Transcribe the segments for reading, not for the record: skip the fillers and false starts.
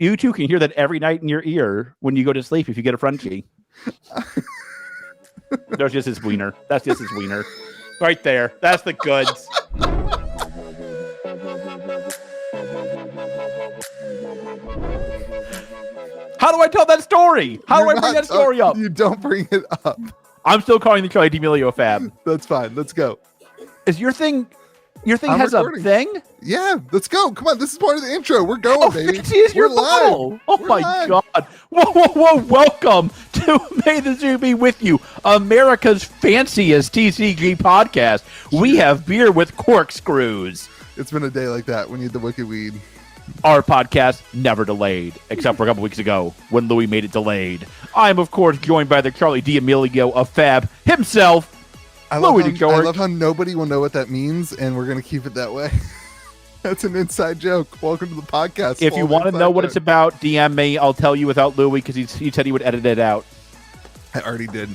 You too can hear that every night in your ear when you go to sleep if you get a Frenchie. There's just his wiener. That's just his wiener. Right there. That's the goods. How do I tell that story? How do I bring that story up? You don't bring it up. I'm still calling the Charlie D'Amelio a fab. That's fine. Let's go. Is your thing has recording. A thing? Yeah, let's go. Come on, this is part of the intro. We're going, baby. We're live. Oh my God. Whoa. Welcome to Metazoo be with you, America's fanciest TCG podcast. We have beer with corkscrews. It's been a day like that. We need the wicked weed. Our podcast never delayed, except for a couple weeks ago when Louis made it delayed. I'm, of course, joined by the Charlie D'Amelio of Fab himself. I love how nobody will know what that means, and we're going to keep it that way. That's an inside joke. Welcome to the podcast. If you want to know what it's about, DM me. I'll tell you without Louis because he said he would edit it out. I already did.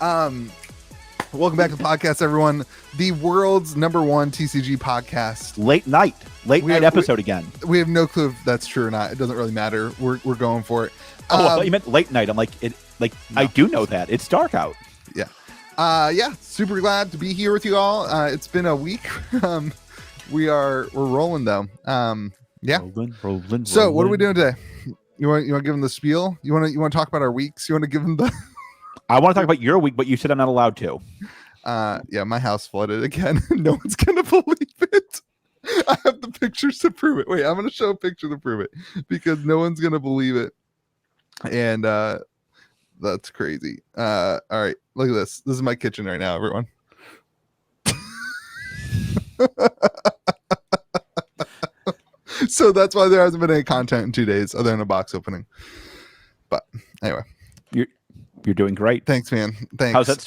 Welcome back to the podcast, everyone. The world's #1 TCG podcast. Late night episode again. We have no clue if that's true or not. It doesn't really matter. We're going for it. I thought you meant late night. I'm like, no. I do know that. It's dark out. Yeah. Super glad to be here with you all. It's been a week. We're rolling though. Rolling. So what are we doing today? You want to give them the spiel? You want to talk about our weeks? You want to give them the I want to talk about your week, but you said I'm not allowed to. Yeah, my house flooded again. No one's gonna believe it. I have the pictures to prove it. Wait, I'm gonna show a picture to prove it because no one's gonna believe it. And that's crazy. All right, look at this. This is my kitchen right now, everyone. So that's why there hasn't been any content in 2 days other than a box opening. But anyway. You're doing great. Thanks, man. Thanks. How's that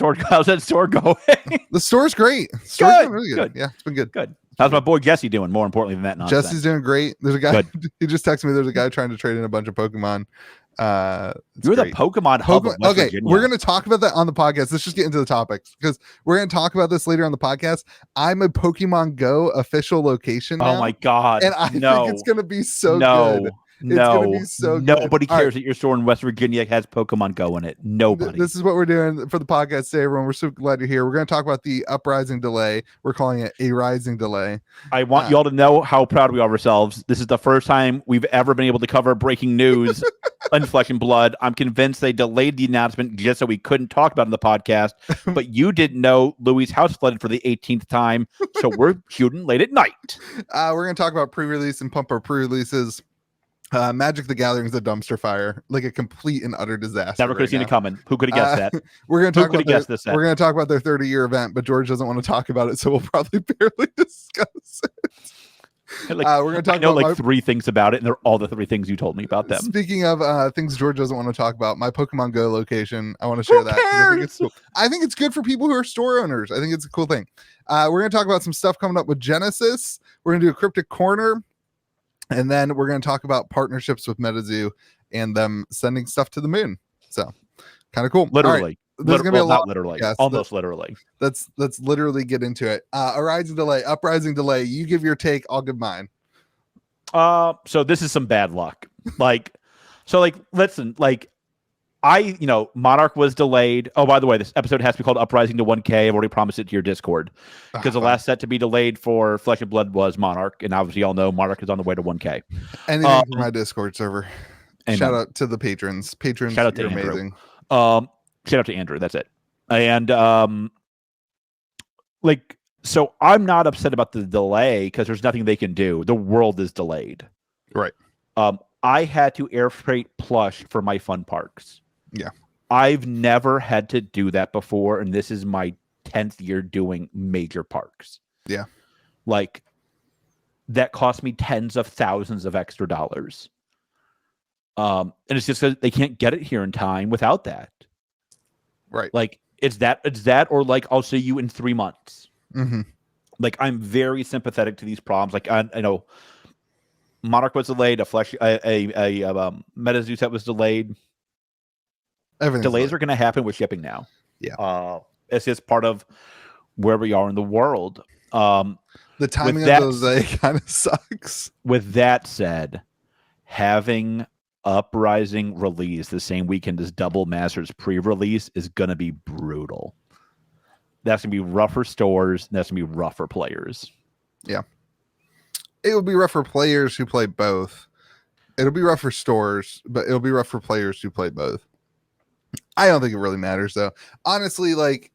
store going? The store's great. Store's been really good. Yeah, it's been good. How's my boy Jesse doing? More importantly than that nonsense. Jesse's doing great. There's a guy. He just texted me. There's a guy trying to trade in a bunch of Pokemon. You're great. The Pokemon hub of West Virginia. We're going to talk about that on the podcast. Let's just get into the topics because we're going to talk about this later on the podcast. I'm a Pokemon Go official location now. Oh my God. And I think it's going to be so good. Nobody cares that your store in West Virginia has Pokemon Go in it. Nobody. This is what we're doing for the podcast today, everyone. We're so glad you're here. We're going to talk about the Uprising delay. We're calling it a rising delay. I want y'all to know how proud we are of ourselves. This is the first time we've ever been able to cover breaking news in Flesh and Blood. I'm convinced they delayed the announcement just so we couldn't talk about it in the podcast. But you didn't know Louis' house flooded for the 18th time, so we're shooting late at night. We're going to talk about pre-release and pump our pre-releases. Magic the Gathering is a dumpster fire, like a complete and utter disaster. Never could have seen it coming. Who could have guessed that? We're going to talk about their 30-year event, but George doesn't want to talk about it, so we'll probably barely discuss it. We're going to talk about 3 things about it, and they're all the 3 things you told me about them. Speaking of things George doesn't want to talk about, my Pokemon Go location, I want to share that. I think it's cool. I think it's good for people who are store owners. I think it's a cool thing. We're going to talk about some stuff coming up with Genesis. We're going to do a Cryptic Corner. And then we're going to talk about partnerships with Metazoo and them sending stuff to the moon. So kind of cool. Literally. Right. There's going to be a lot. Literally. Yes, almost literally. Let's literally get into it. Uprising delay. You give your take. I'll give mine. So this is some bad luck. Listen, Monarch was delayed. Oh, by the way, this episode has to be called Uprising to 1K. I've already promised it to your Discord because the last set to be delayed for Flesh and Blood was Monarch, and obviously y'all know Monarch is on the way to 1K. Anything for my Discord server. Amen. Shout out to the patrons. Shout out to Andrew. Amazing. Shout out to Andrew. That's it. And so I'm not upset about the delay because there's nothing they can do. The world is delayed. Right. I had to air freight plush for my fun parks. Yeah. I've never had to do that before, and this is my 10th year doing major parks. Yeah. That cost me tens of thousands of extra dollars. And it's just that they can't get it here in time without that. Right. It's that or I'll see you in 3 months. Mm-hmm. I'm very sympathetic to these problems. I know Monarch was delayed, a Metazoo set was delayed. Delays are going to happen with shipping now. Yeah. It's just part of where we are in the world. The timing of those kind of sucks. With that said, having Uprising release the same weekend as Double Masters pre-release is going to be brutal. That's going to be rough for stores. And that's going to be rough for players. Yeah. It will be rough for players who play both. It'll be rough for stores, but it'll be rough for players who play both. I don't think it really matters, though. Honestly, like,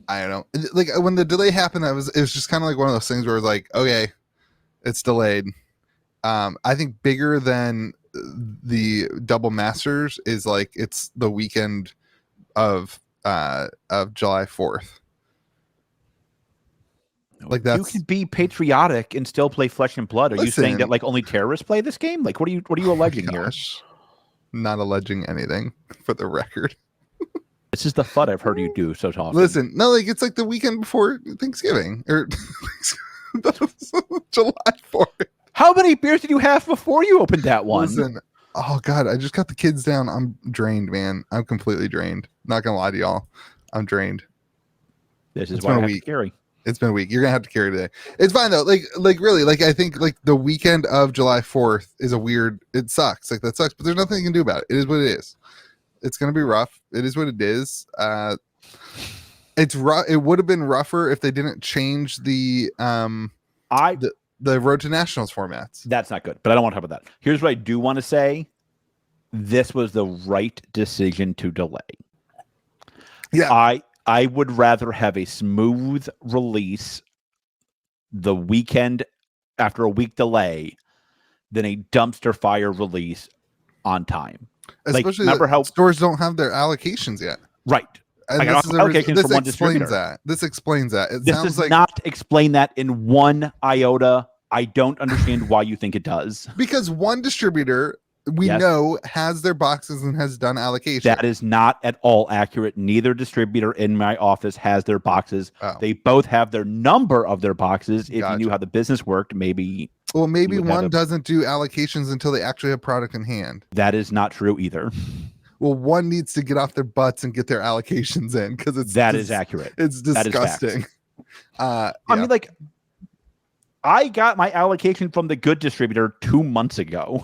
I don't know. Like, when the delay happened, it was just kind of like one of those things where it's like, okay, it's delayed. I think bigger than the Double Masters is like it's the weekend of July 4th. Like, that's, you can be patriotic and still play Flesh and Blood. Are you saying that like only terrorists play this game? Like, what are you alleging here? Not alleging anything, for the record. This is the FUD I've heard you do so often. Listen, no, like it's like the weekend before Thanksgiving or July 4th. How many beers did you have before you opened that one? Listen, oh God, I just got the kids down. I'm drained, man. I'm completely drained. Not gonna lie to y'all, I'm drained. This is why I have to carry. It's been a week. You're gonna have to carry today. It's fine though. Like really, like I think like the weekend of July 4th is a weird. It sucks. Like that sucks. But there's nothing you can do about it. It is what it is. It's gonna be rough. It is what it is. It's rough. It would have been rougher if they didn't change the Road to Nationals formats. That's not good. But I don't want to talk about that. Here's what I do want to say. This was the right decision to delay. Yeah. I would rather have a smooth release the weekend after a week delay than a dumpster fire release on time. Especially remember how stores don't have their allocations yet. Right. And this explains that. This explains that. This does not explain that in one iota. I don't understand why you think it does. Because one distributor we know has their boxes and has done allocation. That is not at all accurate. Neither distributor in my office has their boxes. Oh. They both have their number of their boxes. If you knew how the business worked, maybe. Well, maybe one doesn't do allocations until they actually have product in hand. That is not true either. Well, one needs to get off their butts and get their allocations in because it's is accurate. It's disgusting. I mean, like, I got my allocation from the good distributor 2 months ago.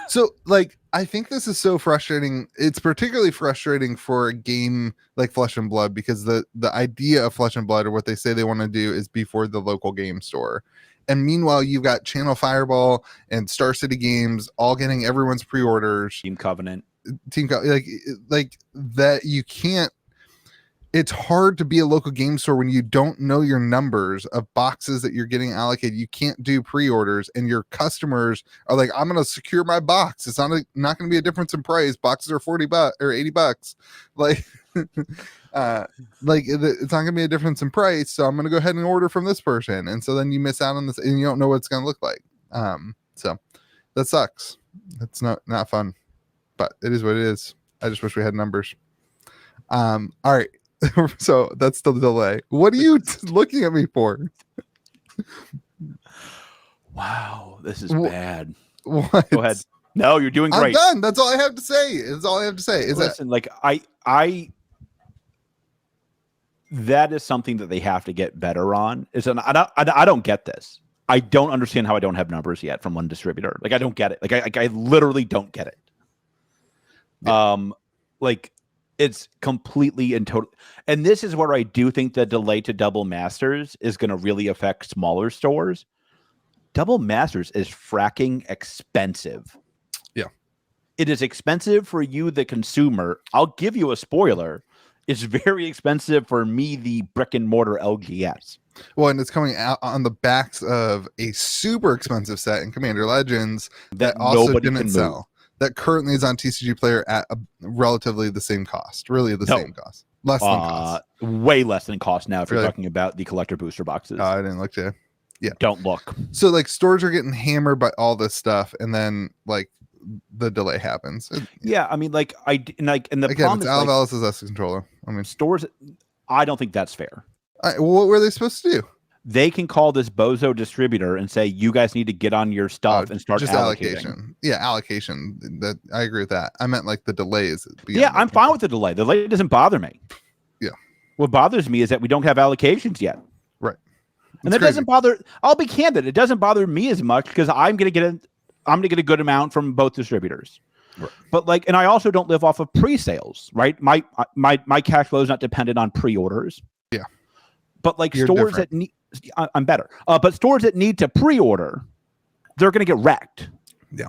So, like, I think this is so frustrating. It's particularly frustrating for a game like Flesh and Blood because the idea of Flesh and Blood, or what they say they want to do, is before the local game store. And meanwhile, you've got Channel Fireball and Star City Games all getting everyone's pre-orders. Team Covenant. Like that. You can't. It's hard to be a local game store when you don't know your numbers of boxes that you're getting allocated. You can't do pre-orders, and your customers are like, "I'm going to secure my box. It's not going to be a difference in price. Boxes are $40 or $80. Like, it's not going to be a difference in price. So I'm going to go ahead and order from this person." And so then you miss out on this, and you don't know what it's going to look like. So that sucks. It's not fun, but it is what it is. I just wish we had numbers. All right. So that's the delay. What are you looking at me for? Wow, this is bad. What? Go ahead. No, you're doing great. I'm done. That's all I have to say. Listen, like I that is something that they have to get better on. I don't get this. I don't understand how I don't have numbers yet from one distributor. Like, I don't get it. Like I literally don't get it. Yeah. Like, it's completely and total. And this is where I do think the delay to Double Masters is going to really affect smaller stores. Double Masters is fracking expensive. Yeah. It is expensive for you, the consumer. I'll give you a spoiler. It's very expensive for me, the brick and mortar LGS. Well, and it's coming out on the backs of a super expensive set in Commander Legends that also didn't sell. That currently is on TCG Player at relatively the same cost. Really the same cost. Less than cost. Way less than cost now if you're talking about the collector booster boxes. I didn't look to. Yeah. Don't look. So, like, stores are getting hammered by all this stuff, and then, like, the delay happens. Yeah, I mean, like, and the again, problem it's is, Al Velas's S controller. I mean, stores, I don't think that's fair. What were they supposed to do? They can call this bozo distributor and say, you guys need to get on your stuff and start just allocation. Yeah, allocation. That I agree with that. I meant like the delays. Yeah, I'm fine with the delay. The delay doesn't bother me. Yeah. What bothers me is that we don't have allocations yet. Right. And that doesn't bother. I'll be candid. It doesn't bother me as much because I'm going to get a good amount from both distributors. Right. But like, and I also don't live off of pre-sales, right? My cash flow is not dependent on pre-orders. Yeah. But like You're stores different. that need, I'm better. But stores that need to pre-order, they're going to get wrecked. Yeah.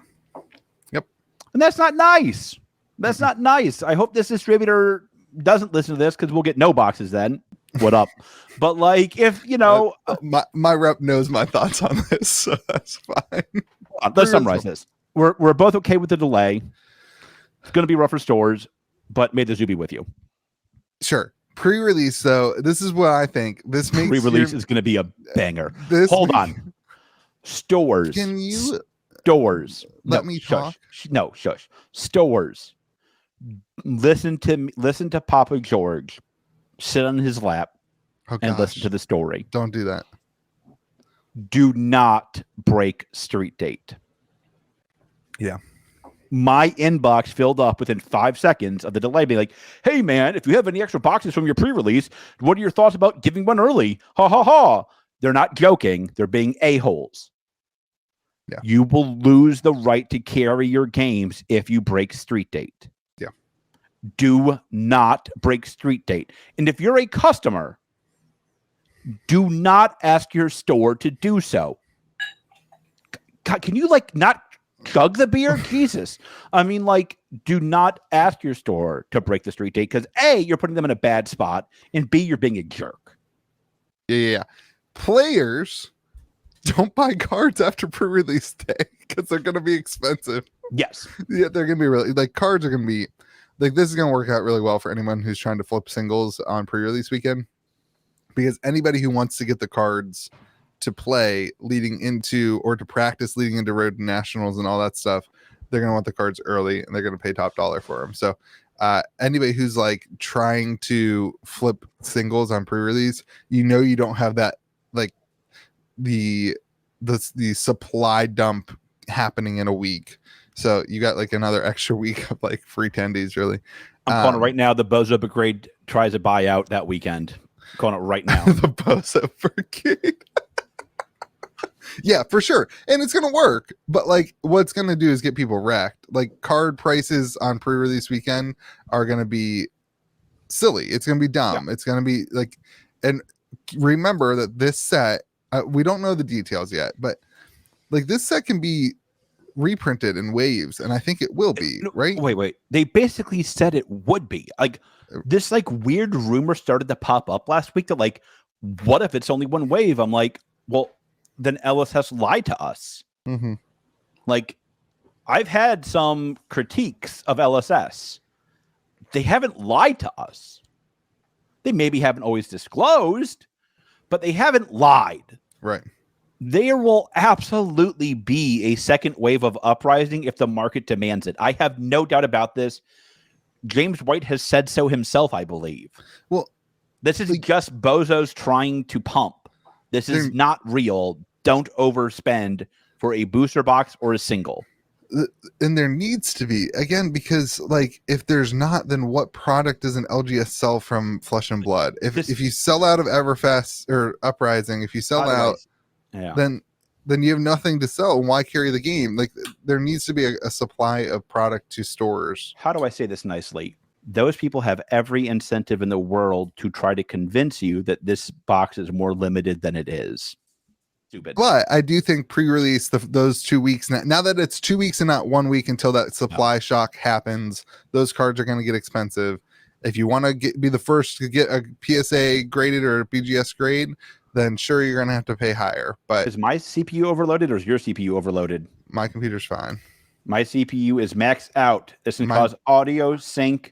Yep. And that's not nice. That's not nice. I hope this distributor doesn't listen to this because we'll get no boxes then. What up? But like, if you know, my rep knows my thoughts on this, so that's fine. Let's summarize this. We're both okay with the delay. It's going to be rough for stores, but may the zoo be with you. Sure. Pre-release, though, this is what I think. This makes pre-release is going to be a banger. Hold on. Stores. Can you stores? Let me talk. No, shush. Stores. Listen to Papa George. Sit on his lap and listen to the story. Don't do that. Do not break street date. Yeah. My inbox filled up within 5 seconds of the delay, being like, hey, man, if you have any extra boxes from your pre-release, what are your thoughts about giving one early? Ha, ha, ha. They're not joking. They're being a-holes. Yeah. You will lose the right to carry your games if you break street date. Yeah. Do not break street date. And if you're a customer, do not ask your store to do so. God, can you like not chug the beer? Jesus. I mean, like, do not ask your store to break the street date because A, you're putting them in a bad spot, and B, you're being a jerk. Yeah. Players don't buy cards after pre-release day because they're going to be expensive. Yes. Yeah, they're going to be really, like, cards are going to be, like, this is going to work out really well for anyone who's trying to flip singles on pre-release weekend, because anybody who wants to get the cards to play leading into, or to practice leading into Road to Nationals and all that stuff, they're going to want the cards early and they're going to pay top dollar for them. So anybody who's like trying to flip singles on pre-release, you don't have that, like the supply dump happening in a week. So you got like another extra week of like free tendies, really. I'm calling it right now. The Bozo Brigade tries a buyout that weekend. I'm calling it right now. The Bozo Brigade. Yeah, for sure. And it's going to work. But like what's going to do is get people wrecked. Like card prices on pre-release weekend are going to be silly. It's going to be dumb. Yeah. It's going to be like, and remember that this set, we don't know the details yet, but like this set can be reprinted in waves. And I think it will be, right? Wait. They basically said it would be. Like this like weird rumor started to pop up last week that like, what if it's only one wave? I'm like, well, then LSS lied to us. Mm-hmm. Like, I've had some critiques of LSS. They haven't lied to us. They maybe haven't always disclosed, but they haven't lied. Right. There will absolutely be a second wave of Uprising if the market demands it. I have no doubt about this. James White has said so himself, I believe. Well, this is just bozos trying to pump. This is not real. Don't overspend for a booster box or a single. And there needs to be, again, because like if there's not, then what product does an LGS sell from Flesh and Blood? If you sell out of Everfest or Uprising, if you sell out, then you have nothing to sell. Why carry the game? Like there needs to be a supply of product to stores. How do I say this nicely? Those people have every incentive in the world to try to convince you that this box is more limited than it is. Stupid. But I do think pre-release, those 2 weeks, now that it's 2 weeks and not 1 week until that supply shock happens, those cards are going to get expensive. If you want to be the first to get a PSA graded or a BGS grade, then sure, you're going to have to pay higher. But is my CPU overloaded or is your CPU overloaded? My computer's fine. My CPU is maxed out. This can cause audio sync.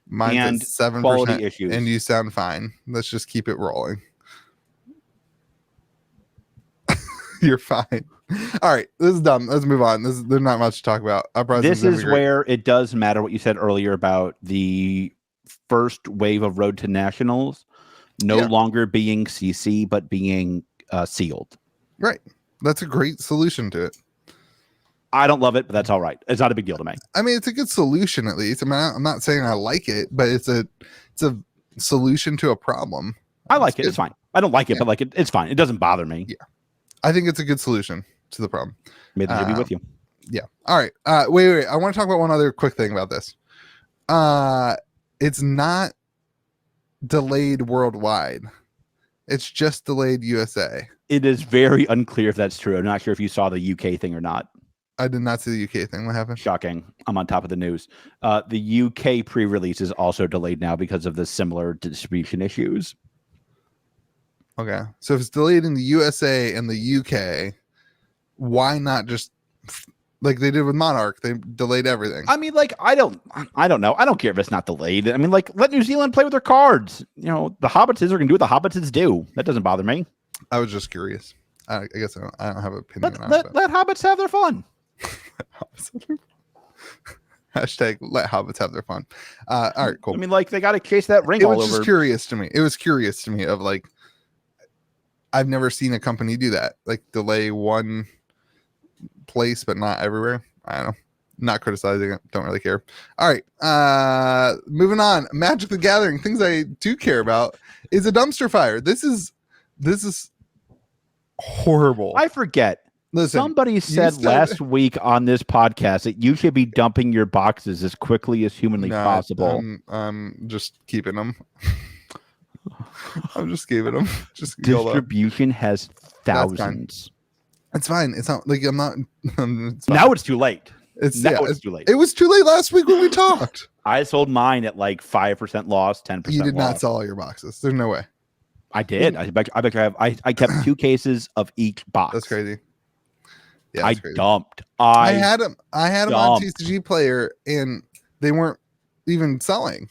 Mine's at 7% quality issues, and you sound fine. Let's just keep it rolling. You're fine. All right, this is dumb. Let's move on. There's not much to talk about. This is where it does matter what you said earlier about the first wave of Road to Nationals no longer being CC but being sealed. Right. That's a great solution to it. I don't love it, but that's all right. It's not a big deal to me. I mean, it's a good solution at least. I mean, I'm not saying I like it, but it's a solution to a problem. I like it. It's fine. I don't like it, but like it's fine. It doesn't bother me. Yeah. I think it's a good solution to the problem. May the be with you. Yeah. All right. Wait. I want to talk about one other quick thing about this. It's not delayed worldwide. It's just delayed USA. It is very unclear if that's true. I'm not sure if you saw the UK thing or not. I did not see the UK thing. What happened? Shocking. I'm on top of the news. The UK pre-release is also delayed now because of the similar distribution issues. Okay. So if it's delayed in the USA and the UK, why not just like they did with Monarch? They delayed everything. I mean, like, I don't know. I don't care if it's not delayed. I mean, like, let New Zealand play with their cards. You know, the Hobbitses are going to do what the Hobbitses do. That doesn't bother me. I was just curious. I guess I don't have an opinion on it. Let Hobbits have their fun. Hashtag let Hobbits have their fun. All right, cool. I mean, like, they got to chase that ring all over. It was just curious to me. It was curious to me of like, I've never seen a company do that. Like delay one place, but not everywhere. I don't know. Not criticizing it. Don't really care. All right. Moving on. Magic the Gathering. Things I do care about is a dumpster fire. This is horrible. I forget. Listen, somebody said last week on this podcast that you should be dumping your boxes as quickly as humanly possible. I'm just keeping them. I'm just keeping them. Just distribution has thousands. It's fine. It's not like I'm not. Now it's too late. It's too late. It was too late last week when we talked. I sold mine at like 5% loss, 10%. You did not sell all your boxes. There's no way. I did. I bet you have. I kept 2 cases of each box. That's crazy. Yeah, I crazy. dumped. I had them on TCG Player, and they weren't even selling.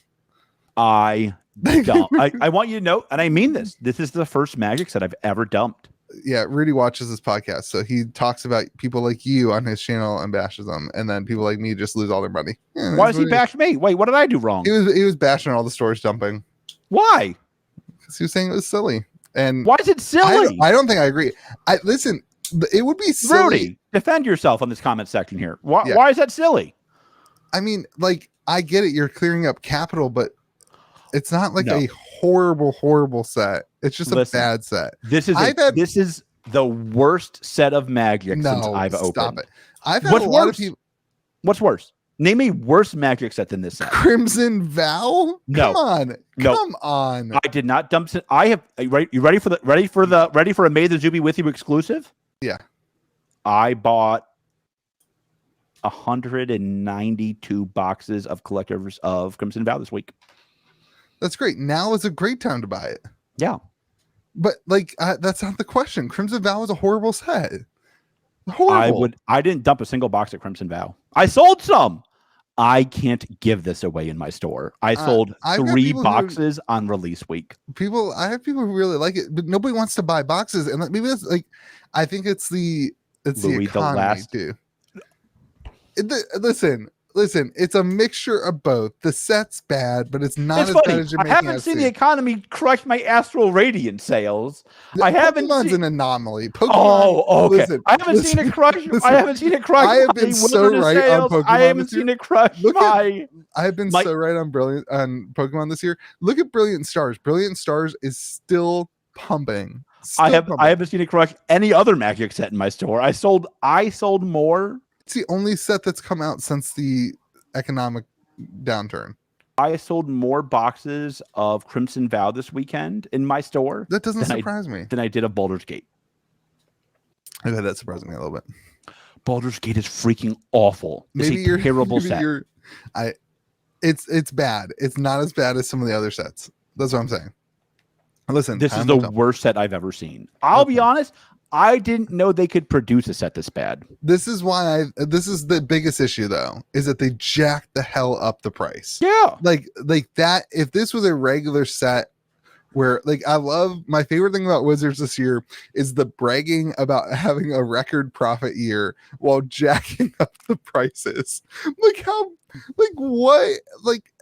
I dumped. I want you to know, and I mean this. This is the first Magic set I've ever dumped. Yeah, Rudy watches this podcast, so he talks about people like you on his channel and bashes them, and then people like me just lose all their money. Yeah, why does he bash me? Wait, what did I do wrong? He was bashing all the stores dumping. Why? Because he was saying it was silly. And why is it silly? I don't think I agree. Listen, it would be silly. Rudy, defend yourself on this comment section here. Why is that silly? I mean, like, I get it. You're clearing up capital, but it's not like a horrible set. It's just a bad set. This is the worst set of Magic since I've opened. Stop it. I've had a lot of people. What's worse? Name a worse Magic set than this set. Crimson Vow? No. Come on. I did not dump it. I have you ready for a Metazoo with you exclusive? Yeah. I bought 192 boxes of collectors of Crimson Vow this week. That's great. Now is a great time to buy it. Yeah. But like that's not the question. Crimson Vow is a horrible set. Horrible. I didn't dump a single box at Crimson Vow. I sold some. I can't give this away in my store. I sold 3 boxes on release week. I have people who really like it, but nobody wants to buy boxes. And maybe that's like, I think it's the economy too. Listen, it's a mixture of both. The set's bad, but it's not as bad as you're making it. I haven't seen the economy crush my Astral Radiant sales. Pokemon's an anomaly. Okay. Listen, I haven't seen it crush. I haven't seen it crush. I have been so right on Pokemon. I haven't seen it crush I have been so right on Pokemon this year. Look at Brilliant Stars. Brilliant Stars is still pumping. I haven't seen it crush any other Magic set in my store. I sold more. It's the only set that's come out since the economic downturn. I sold more boxes of Crimson Vow this weekend in my store. That doesn't surprise me. Than I did of Baldur's Gate. Okay, that surprised me a little bit. Baldur's Gate is freaking awful. It's a terrible set. It's bad. It's not as bad as some of the other sets. That's what I'm saying. Listen, this is the worst set I've ever seen. I'll be honest. I didn't know they could produce a set this bad. This is why this is the biggest issue though, is that they jacked the hell up the price. Yeah. Like that, if this was a regular set where like my favorite thing about Wizards this year is the bragging about having a record profit year while jacking up the prices.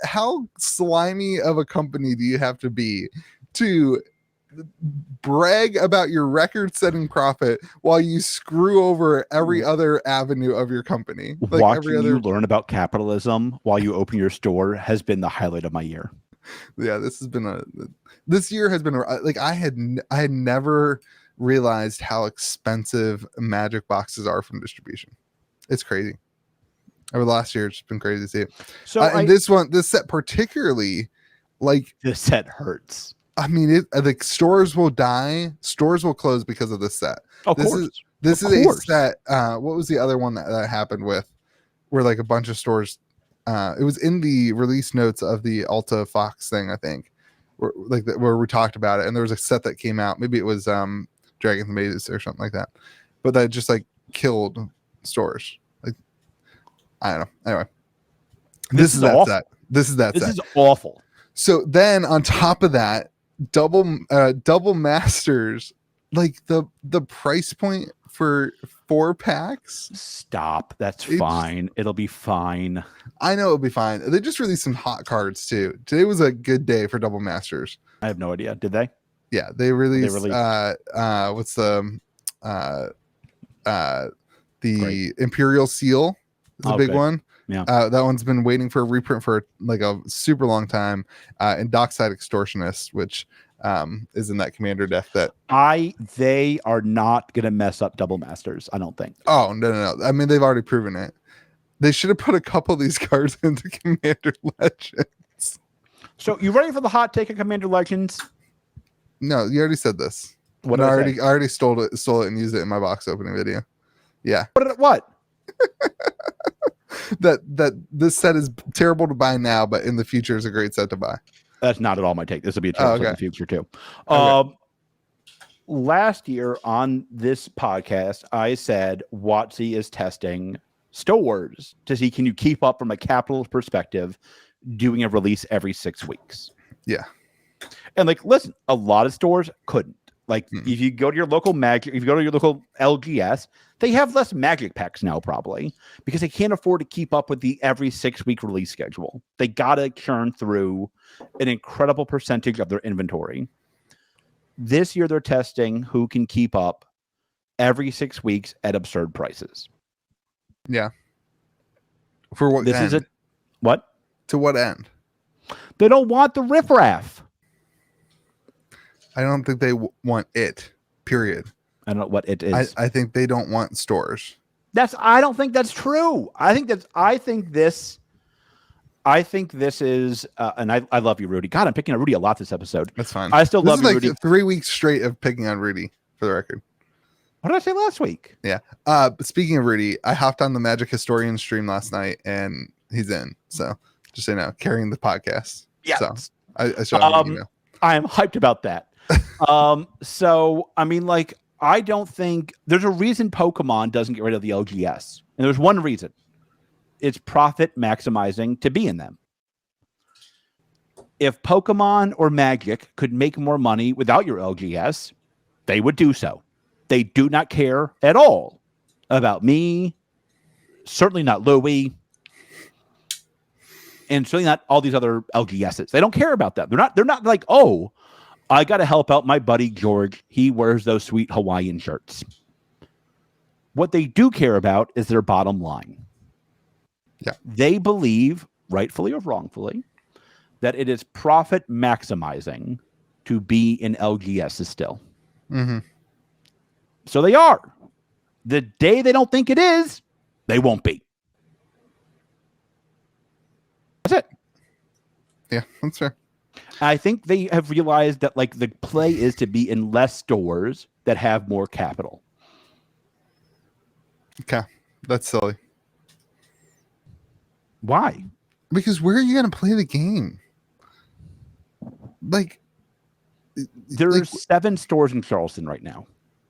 How slimy of a company do you have to be to brag about your record-setting profit while you screw over every other avenue of your company? Watching you learn about capitalism while you open your store has been the highlight of my year. Yeah, this year has been I had never realized how expensive Magic boxes are from distribution. It's crazy. Over the last year, it's been crazy to see it. So And this set particularly, like this set hurts. I mean, like stores will die, stores will close because of this set. Of this course. This of is course. a set. What was the other one that happened with, where like a bunch of stores? It was in the release notes of the Alta Fox thing, I think, where we talked about it, and there was a set that came out. Maybe it was Dragon's Maze or something like that, but that just like killed stores. Like I don't know. Anyway, this is that awful. set. This is that This set. is awful. So then on top of that, double masters, like the price point for 4 packs. Stop. That's fine. It'll be fine. I know it'll be fine. They just released some hot cards too. Today was a good day for double masters. I have no idea. Did they? Yeah, they released what's the Great. Imperial Seal is a big one. Yeah. That one's been waiting for a reprint for like a super long time. And Dockside Extortionist, which is in that commander deck that they are not gonna mess up double masters, I don't think. Oh no. I mean, they've already proven it. They should have put a couple of these cards into Commander Legends. So you ready for the hot take of Commander Legends? No, you already said this. What I already stole it and used it in my box opening video. Yeah. What? that this set is terrible to buy now, but in the future is a great set to buy. That's not at all my take. This will be a terrible set in the future too. Okay. Last year on this podcast, I said WotC is testing stores to see can you keep up from a capital perspective, doing a release every 6 weeks. Yeah. And like, listen, a lot of stores couldn't. Like, if you go to your local Magic, if you go to your local LGS, they have less Magic packs now, probably, because they can't afford to keep up with the every 6 week release schedule. They got to churn through an incredible percentage of their inventory. This year, they're testing who can keep up every 6 weeks at absurd prices. Yeah. For what this end? Is what? To what end? They don't want the riffraff. I don't think they want it, period. I don't know what it is. I think they don't want stores. I don't think that's true. I think this is, and I love you, Rudy. God, I'm picking on Rudy a lot this episode. That's fine. I still love you, like Rudy. 3 weeks straight of picking on Rudy, for the record. What did I say last week? Yeah. Speaking of Rudy, I hopped on the Magic Historian stream last night, and he's in. So just so you know, carrying the podcast. Yeah. So I showed him an email. I am hyped about that. So I mean, like, I don't think there's a reason Pokemon doesn't get rid of the LGS, and there's one reason: it's profit maximizing to be in them. If Pokemon or Magic could make more money without your LGS, they would do so. They do not care at all about me, certainly not Louis, and certainly not all these other LGSs. They don't care about that. They're not like, oh, I got to help out my buddy George. He wears those sweet Hawaiian shirts. What they do care about is their bottom line. Yeah. They believe, rightfully or wrongfully, that it is profit maximizing to be in LGSs still. Mm-hmm. So they are. The day they don't think it is, they won't be. That's it. Yeah, that's fair. I think they have realized that, like, the play is to be in less stores that have more capital. Okay, that's silly. Why? Because where are you going to play the game? Like, there's 7 stores in Charleston right now.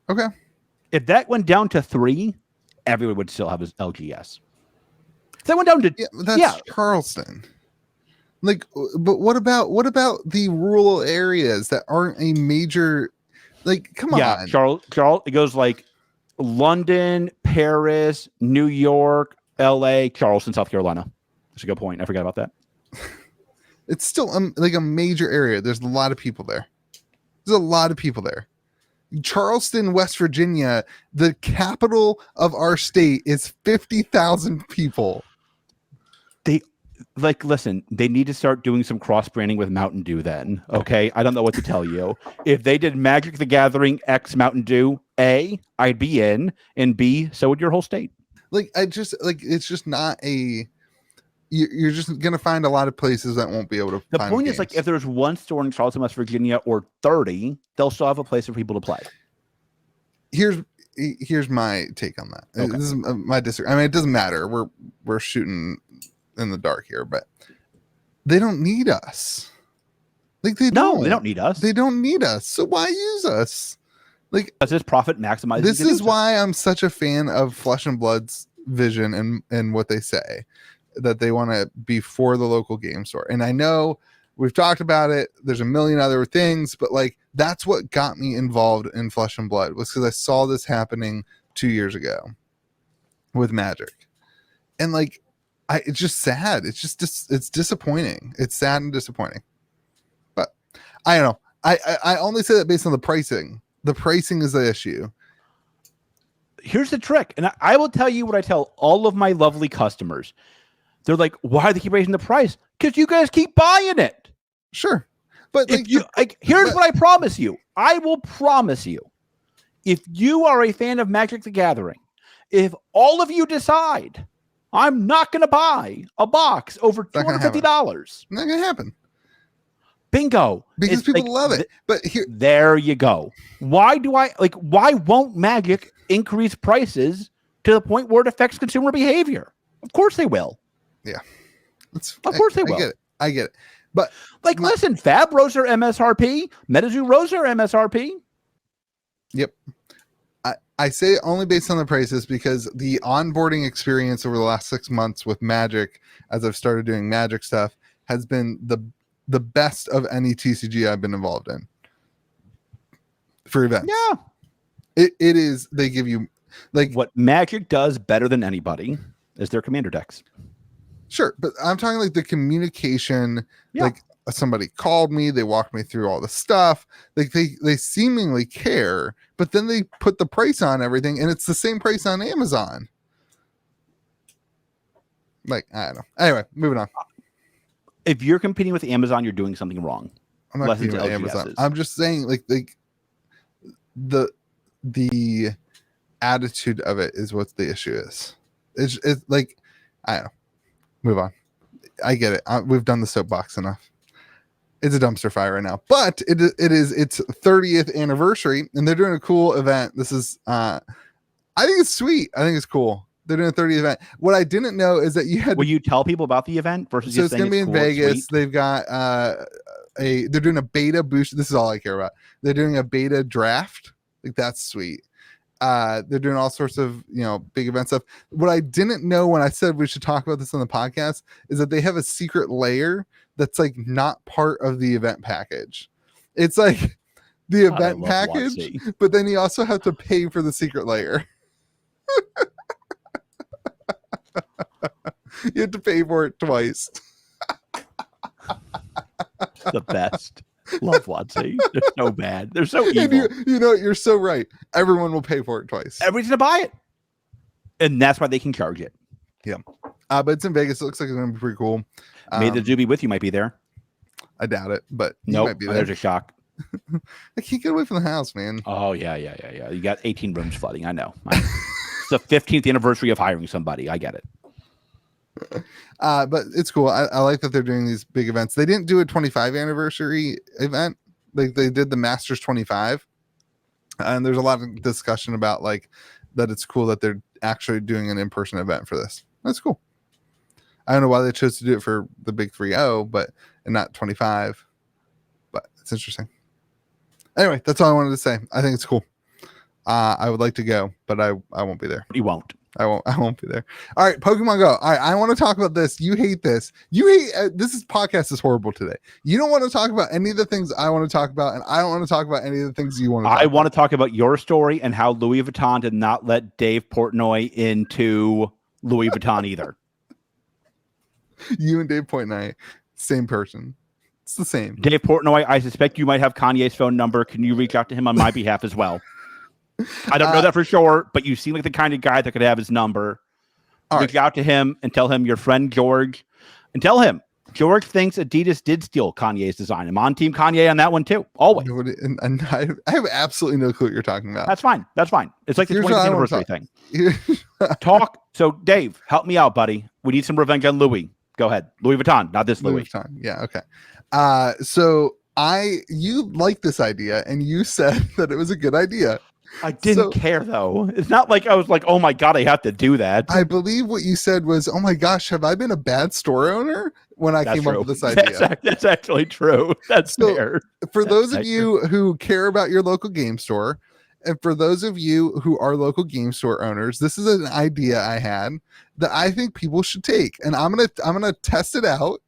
Okay. If that went down to 3, everyone would still have his LGS. If that went down to that's Charleston. Like, but what about the rural areas that aren't a major? Like, come on. Charles. It goes like London, Paris, New York, L.A., Charleston, South Carolina. That's a good point. I forgot about that. It's still like a major area. There's a lot of people there. Charleston, West Virginia, the capital of our state, is 50,000 people. Listen, they need to start doing some cross-branding with Mountain Dew then, okay? I don't know what to tell you. If they did Magic the Gathering X Mountain Dew, A, I'd be in, and B, so would your whole state. Like it's just not a. You're just gonna find a lot of places that won't be able to. The find point games. is, like, if there's one store in Charleston, West Virginia, or 30, they'll still have a place for people to play. Here's my take on that. Okay. This is my disagree. I mean, it doesn't matter. We're shooting in the dark here, but they don't need us. Like they don't need us. They don't need us. So why use us? Like, does this profit maximize? This is why I'm such a fan of Flesh and Blood's vision and what they say, that they want to be for the local game store. And I know we've talked about it. There's a million other things, but like that's what got me involved in Flesh and Blood, was because I saw this happening 2 years ago with Magic. And like, it's just sad. It's just it's disappointing. It's sad and disappointing. But I don't know. I only say that based on the pricing. The pricing is the issue. Here's the trick. And I will tell you what I tell all of my lovely customers. They're like, why do they keep raising the price? Because you guys keep buying it. Sure. But if here's what I promise you. I will promise you. If you are a fan of Magic the Gathering, if all of you decide, I'm not going to buy a box over $250. Not going to happen. Bingo. Because people love it. But there you go. Why won't Magic increase prices to the point where it affects consumer behavior? Of course they will. Yeah. Of course they will. I get it. But like, listen, Fab rose their MSRP. Metazoo rose their MSRP. Yep. I say it only based on the prices because the onboarding experience over the last 6 months with Magic, as I've started doing Magic stuff, has been the best of any TCG I've been involved in for events. Yeah. It is. They give you like what Magic does better than anybody is their commander decks. Sure. But I'm talking like the communication, like somebody called me, they walked me through all the stuff. Like they seemingly care, but then they put the price on everything and it's the same price on Amazon. Like, I don't know. Anyway, moving on. If you're competing with Amazon, you're doing something wrong. I'm not competing with Amazon. I'm just saying like the attitude of it is what the issue is. It's like, I don't know. Move on. I get it. We've done the soapbox enough. It's a dumpster fire right now, but it is its 30th anniversary, and they're doing a cool event. This is, I think it's sweet. I think it's cool. They're doing a 30th event. What I didn't know is that you had. Will you tell people about the event versus? So it's going to be in Vegas. They've got they're doing a beta boost. This is all I care about. They're doing a beta draft. Like that's sweet. They're doing all sorts of, big event stuff. What I didn't know when I said we should talk about this on the podcast is that they have a secret layer that's like not part of the event package. It's like the event package, but then you also have to pay for the secret layer. You have to pay for it twice. The best. Love WotC. They're so bad. They're so evil. You're so right. Everyone will pay for it twice. Everyone's gonna buy it, and that's why they can charge it. Yeah, but it's in Vegas. It looks like it's gonna be pretty cool. Metazoo be with you might be there. I doubt it, but nope. Might be there. There's a shock. I can't get away from the house, man. Oh yeah. You got 18 rooms flooding. I know. It's the 15th anniversary of hiring somebody. I get it. But it's cool. I like that they're doing these big events. They didn't do a 25 anniversary event. Like they did the Masters 25. And there's a lot of discussion about like that it's cool that they're actually doing an in-person event for this. That's cool. I don't know why they chose to do it for the big 3-0, and not 25. But it's interesting. Anyway, that's all I wanted to say. I think it's cool. I would like to go, but I won't be there. You won't. I won't be there. All right, Pokemon Go. All right, I want to talk about this. You hate this. You hate this podcast is horrible today. You don't want to talk about any of the things I want to talk about, and I don't want to talk about any of the things you want to talk about. I want to talk about your story and how Louis Vuitton did not let Dave Portnoy into Louis Vuitton either. You and Dave Portnoy, same person. It's the same. Dave Portnoy, I suspect you might have Kanye's phone number. Can you reach out to him on my behalf as well? I don't know that for sure, but you seem like the kind of guy that could have his number. Reach out to him and tell him your friend George, and tell him George thinks Adidas did steal Kanye's design. I'm on team Kanye on that one too. Always. And I have absolutely no clue what you're talking about. That's fine. That's fine. It's like the Here's 20th anniversary thing. Talk. So Dave, help me out, buddy. We need some revenge on Louis. Go ahead. Louis Vuitton, not this Louis. Vuitton. Yeah. Okay. So you liked this idea and you said that it was a good idea. I didn't care though. It's not like I was like, oh my God, I have to do that. I believe what you said was, oh my gosh, have I been a bad store owner when I came up with this idea? That's actually true. That's fair. For those of you who care about your local game store, and for those of you who are local game store owners, this is an idea I had that I think people should take. And I'm gonna test it out.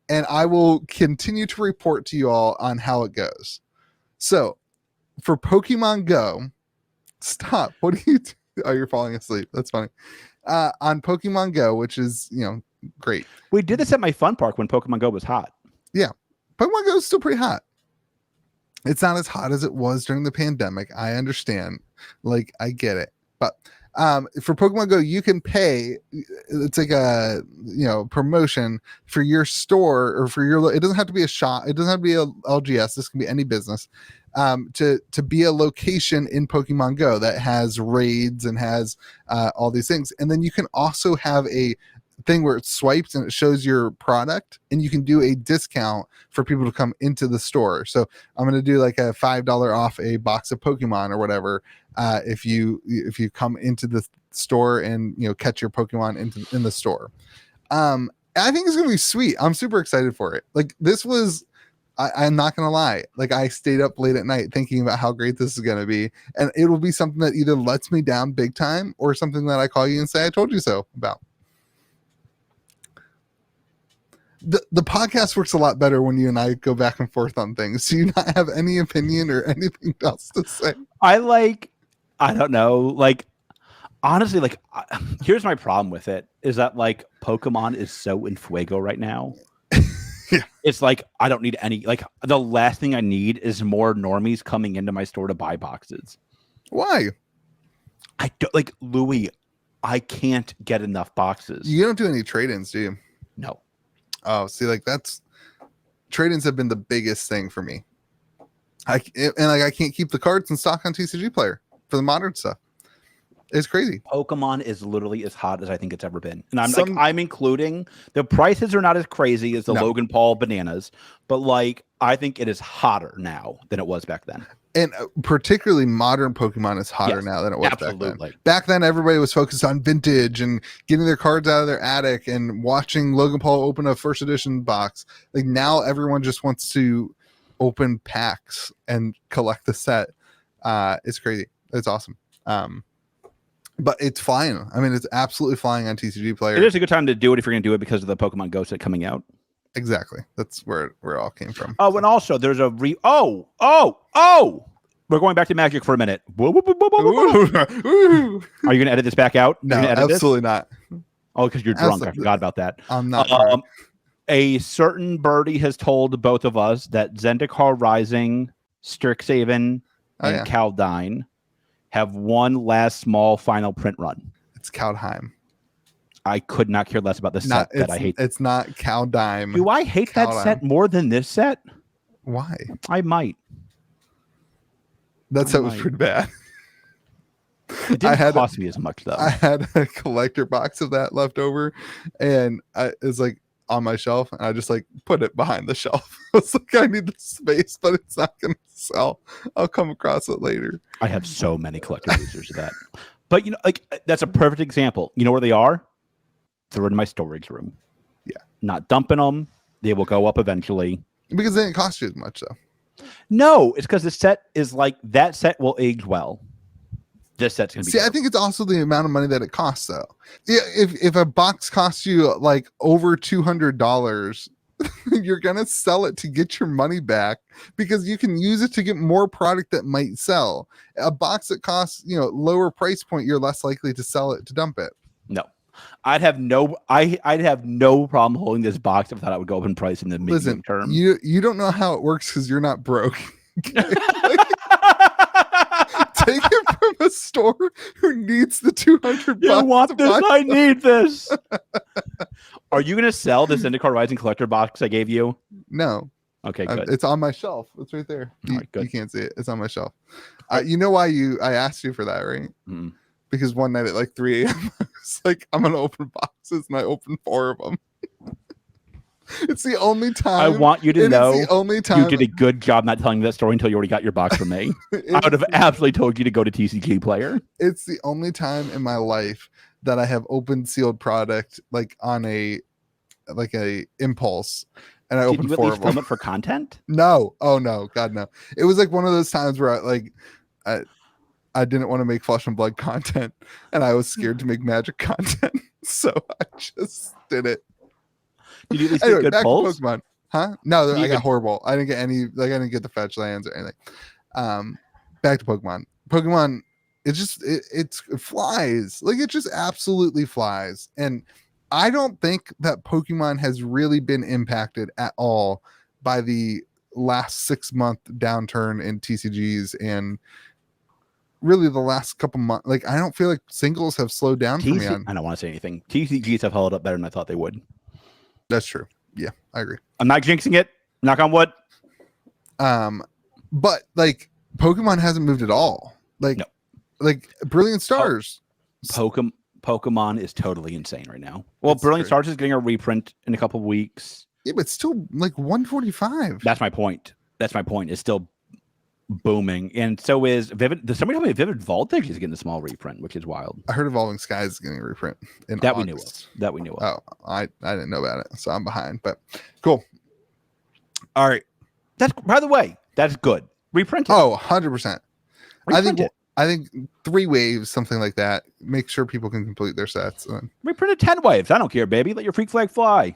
And I will continue to report to you all on how it goes. So for Pokemon Go, stop. What are you oh, you're falling asleep. That's funny. On Pokemon Go, which is, great. We did this at my fun park when Pokemon Go was hot. Yeah. Pokemon Go is still pretty hot. It's not as hot as it was during the pandemic. I understand. Like, I get it. But for Pokemon Go, you can pay. It's like a promotion for your store or for your. It doesn't have to be a shop. It doesn't have to be a LGS. This can be any business. To be a location in Pokemon Go that has raids and has all these things, and then you can also have a thing where it swipes and it shows your product, and you can do a discount for people to come into the store. So I'm going to do like a $5 off a box of Pokemon or whatever if you come into the store and catch your Pokemon in the store. I think it's going to be sweet. I'm super excited for it. Like this was. I'm not going to lie. Like I stayed up late at night thinking about how great this is going to be. And it will be something that either lets me down big time or something that I call you and say, I told you so about. The podcast works a lot better when you and I go back and forth on things. Do you not have any opinion or anything else to say? I don't know. Like, honestly, like, here's my problem with it is that like Pokemon is so in fuego right now. Yeah. It's like I don't need any. Like the last thing I need is more normies coming into my store to buy boxes. Why? I don't like Louis. I can't get enough boxes. You don't do any trade-ins, do you? No. Oh, see, like that's trade-ins have been the biggest thing for me. I can't keep the cards in stock on TCG Player for the modern stuff. It's crazy. Pokemon is literally as hot as I think it's ever been. And I'm including the prices are not as crazy as the Logan Paul bananas, but like I think it is hotter now than it was back then. And particularly modern Pokemon is hotter now than it was back then. Back then, everybody was focused on vintage and getting their cards out of their attic and watching Logan Paul open a first edition box. Like now everyone just wants to open packs and collect the set. It's crazy. It's awesome. But it's flying. I mean, it's absolutely flying on TCG Player. It is a good time to do it if you're going to do it because of the Pokemon Go set coming out. Exactly. That's where it all came from. Oh, and also there's a we're going back to Magic for a minute. Are you going to edit this back out? No, absolutely not. Oh, because you're drunk. I forgot about that. I'm not. A certain birdie has told both of us that Zendikar Rising, Strixhaven, and Kaldheim have one last small final print run. It's Kaldheim. I could not care less about the set that I hate. It's not Kaldheim. Do I hate that set more than this set? Why? I might. That set was pretty bad. It didn't cost me as much, though. I had a collector box of that left over, and it's like on my shelf, and I just like put it behind the shelf. I was like, I need the space, but it's not going to sell. I'll come across it later. I have so many collector users of that. But, like, that's a perfect example. You know where they are? They're in my storage room. Yeah. Not dumping them. They will go up eventually. Because they didn't cost you as much, though. No, it's because the set is like, that set will age well. This set's going to be I think it's also the amount of money that it costs, though. Yeah, if a box costs you like over $200, you're going to sell it to get your money back because you can use it to get more product that might sell. A box that costs, lower price point, you're less likely to sell it, to dump it. No. I'd have no problem holding this box if I thought I would go up in price in the medium term. You don't know how it works because you're not broke. Take it from a store who needs the 200 You bucks. want this? I need this. Are you going to sell the Zendikar Rising collector box I gave you? No. Okay, good. It's on my shelf. It's right there. All right, good. You can't see it. It's on my shelf. You know why I asked you for that, right? Mm. Because one night at like 3 a.m. I was like, I'm gonna open boxes, and I opened 4 of them. It's the only time. I want you to know the only time you did a good job not telling me that story until you already got your box from me. I would have absolutely told you to go to TCG Player. It's the only time in my life that I have opened sealed product like on a impulse, and I opened 4 of them. Film it for content? No, oh no, God no. It was like one of those times where I didn't want to make Flesh and Blood content, and I was scared to make Magic content, so I just did it. Did you at least get good pulls? Pokemon, huh? No, I got horrible. I didn't get any. Like I didn't get the fetch lands or anything. Back to Pokemon. Pokemon, it flies. Like it just absolutely flies, and I don't think that Pokemon has really been impacted at all by the last 6-month downturn in TCGs and really the last couple months. Like I don't feel like singles have slowed down for me. I don't want to say anything. TCGs have held up better than I thought they would. That's true. Yeah, I agree. I'm not jinxing it. Knock on wood. But like Pokemon hasn't moved at all. Like, no. Like Brilliant Stars. Pokemon is totally insane right now. Well, That's Brilliant great. Stars is getting a reprint in a couple of weeks. Yeah, but still like 145. That's my point. It's still booming, and so is Vivid. Somebody told me Vivid Voltage is getting a small reprint, which is wild. I heard Evolving Skies is getting a reprint in that August. we knew of. Oh, I didn't know about it, so I'm behind. But cool. All right, that's by the way, that's good. Reprint it. Oh, 100%. Reprint I think 3 waves, something like that. Make sure people can complete their sets. Reprint it 10 waves. I don't care, baby. Let your freak flag fly.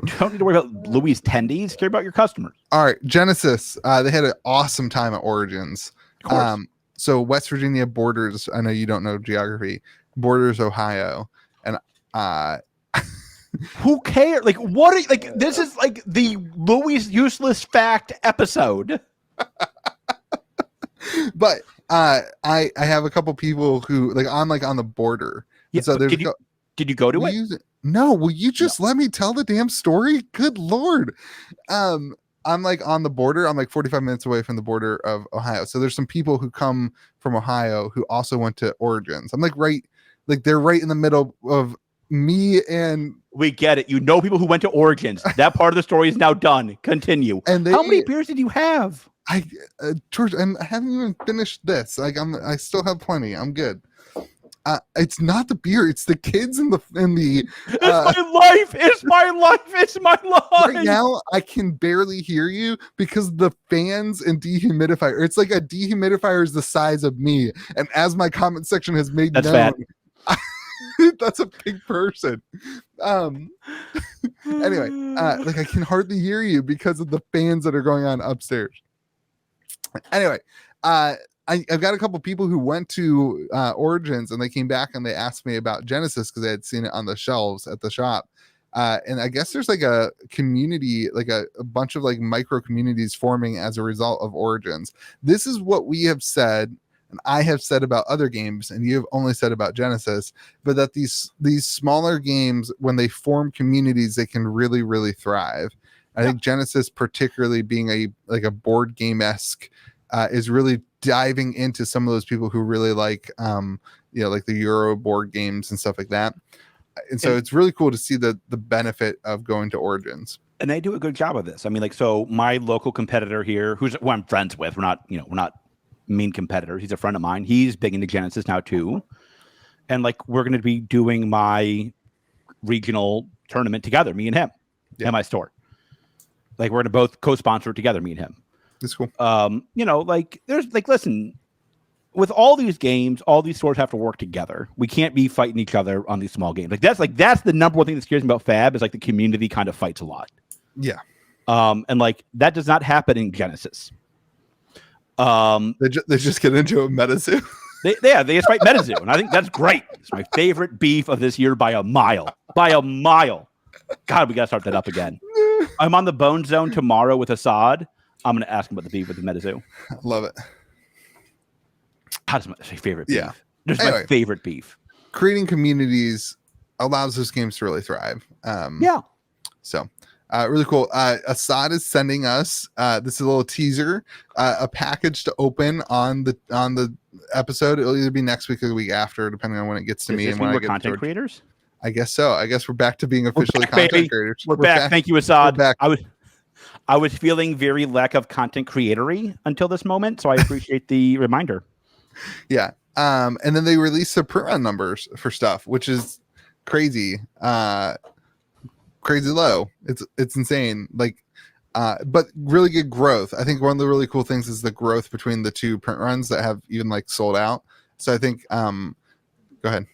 You don't need to worry about Louis tendies. Care about your customers. All right, Genesis. They had an awesome time at Origins. Of course. So West Virginia borders. I know you don't know geography. Borders Ohio, and who cares? Like, what? Are you, like, this is like the Louis useless fact episode. But I have a couple people who I'm on the border. Yeah. So did you go to it? No. Will you just let me tell the damn story? Good Lord. I'm like on the border. I'm like 45 minutes away from the border of Ohio. So there's some people who come from Ohio who also went to Origins. I'm they're right in the middle of me and. We get it. You know people who went to Origins. That part of the story is now done. Continue. And how many beers did you have? George, I haven't even finished this. I still have plenty. I'm good. It's not the beer. It's the kids in the. It's my life. It's my life. It's my life. Right now, I can barely hear you because the fans and dehumidifier. It's like a dehumidifier is the size of me, and as my comment section has made that's known, fat. That's a big person. Anyway, I can hardly hear you because of the fans that are going on upstairs. Anyway, I've got a couple people who went to Origins and they came back and they asked me about Genesis because they had seen it on the shelves at the shop. And I guess there's like a community, like a bunch of like micro communities forming as a result of Origins. This is what we have said, and I have said about other games, and you have only said about Genesis, but that these smaller games, when they form communities, they can really, really thrive. I think Genesis, particularly being a board game-esque, is really diving into some of those people who really like like the Euro board games and stuff like that. And so it's really cool to see the benefit of going to Origins. And they do a good job of this. I mean, so my local competitor here, who I'm friends with, we're not mean competitors. He's a friend of mine. He's big into Genesis now too. And we're going to be doing my regional tournament together, me and him, at my store. We're going to both co-sponsor it together, me and him. That's cool. There's listen, with all these games, all these stores have to work together. We can't be fighting each other on these small games. That's the number one thing that scares me about Fab is the community kind of fights a lot. Yeah. And that does not happen in Genesis. They just get into a Metazoo. They just fight Metazoo, and I think that's great. It's my favorite beef of this year by a mile. By a mile. God, we got to start that up again. I'm on the Bone Zone tomorrow with Assad. I'm going to ask him about the beef with the Metazoo. Love it. That's my favorite beef. Yeah. That's Anyway. my favorite beef. Creating communities allows those games to really thrive. Yeah. So really cool. Assad is sending us this is a little teaser, a package to open on the episode. It'll either be next week or the week after, depending on when it gets to Does me this and mean when I we're get content creators. I guess so. I guess we're back to being officially back, content baby. creators. We're back. Thank you, Assad. We're back. I was feeling very lack of content creatory until this moment, so I appreciate the reminder. Yeah. And then they released the print run numbers for stuff, which is crazy. Crazy low. It's insane. Like but really good growth. I think one of the really cool things is the growth between the two print runs that have even like sold out. So I think go ahead.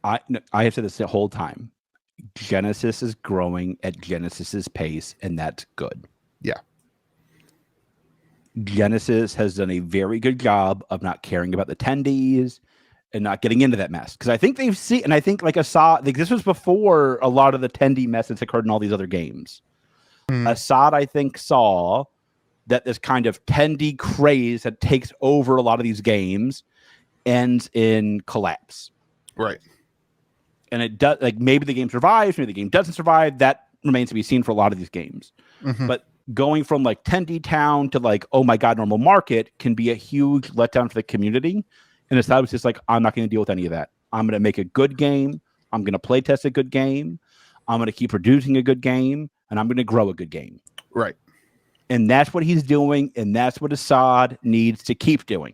I have said this the whole time. Genesis is growing at Genesis's pace, and that's good. Yeah. Genesis has done a very good job of not caring about the attendees and not getting into that mess. Because I think they've seen, and I think like Assad, like this was before a lot of the attendee mess that's occurred in all these other games. Assad, I think, saw that this kind of attendee craze that takes over a lot of these games ends in collapse. Right. And it does, like maybe the game survives, maybe the game doesn't survive. That remains to be seen for a lot of these games. But going from like Tendy Town to like, oh my God, normal market can be a huge letdown for the community. And Assad was just like, I'm not going to deal with any of that. I'm going to make a good game. I'm going to play test a good game. I'm going to keep producing a good game, and I'm going to grow a good game. Right. And that's what he's doing, and that's what Assad needs to keep doing.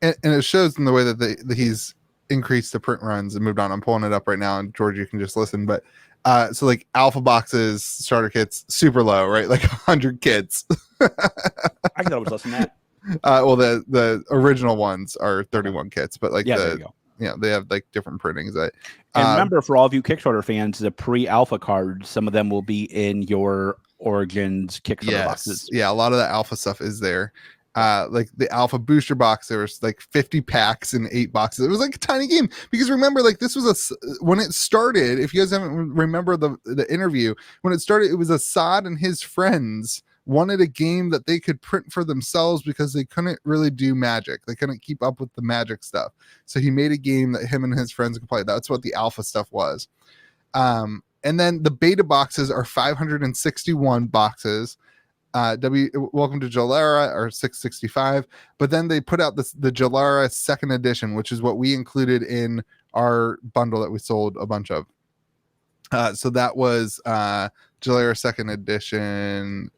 And it shows in the way that he's increased the print runs and moved on. I'm pulling it up right now, and George, you can just listen. But so like alpha boxes, starter kits, super low, right? Like 100 kits. I can always listen to that. Well, the original ones are 31 kits, but like there you go. They have like different printings. And remember, for all of you Kickstarter fans, the pre-alpha cards, some of them will be in your Origins Kickstarter boxes. Yeah, a lot of the alpha stuff is there. Like the alpha booster box, there was like 50 packs in 8 boxes. It was like a tiny game because remember, like this was when it started. If you guys haven't remember the interview when it started, it was Assad and his friends wanted a game that they could print for themselves because they couldn't really do Magic. They couldn't keep up with the Magic stuff. So he made a game that him and his friends could play. That's what the alpha stuff was. And then the beta boxes are 561 boxes. Welcome to Jalara or 665. But then they put out the Jalara second edition, which is what we included in our bundle that we sold a bunch of. So that was Jalara second edition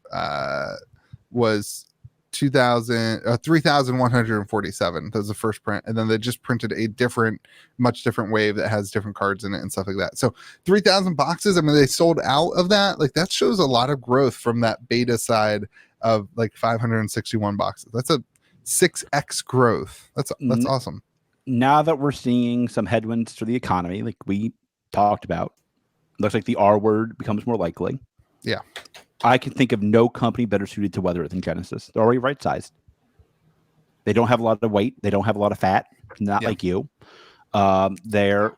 was 3,147. That was the first print, and then they just printed a much different wave that has different cards in it and stuff like that. So 3,000 boxes. I mean, they sold out of that. Like that shows a lot of growth from that beta side of like 561 boxes. That's a 6x growth. That's awesome. Now that we're seeing some headwinds for the economy, like we talked about, looks like the R word becomes more likely. Yeah. I can think of no company better suited to weather it than Genesis. They're already right sized. They don't have a lot of weight. They don't have a lot of fat. Not like you. They're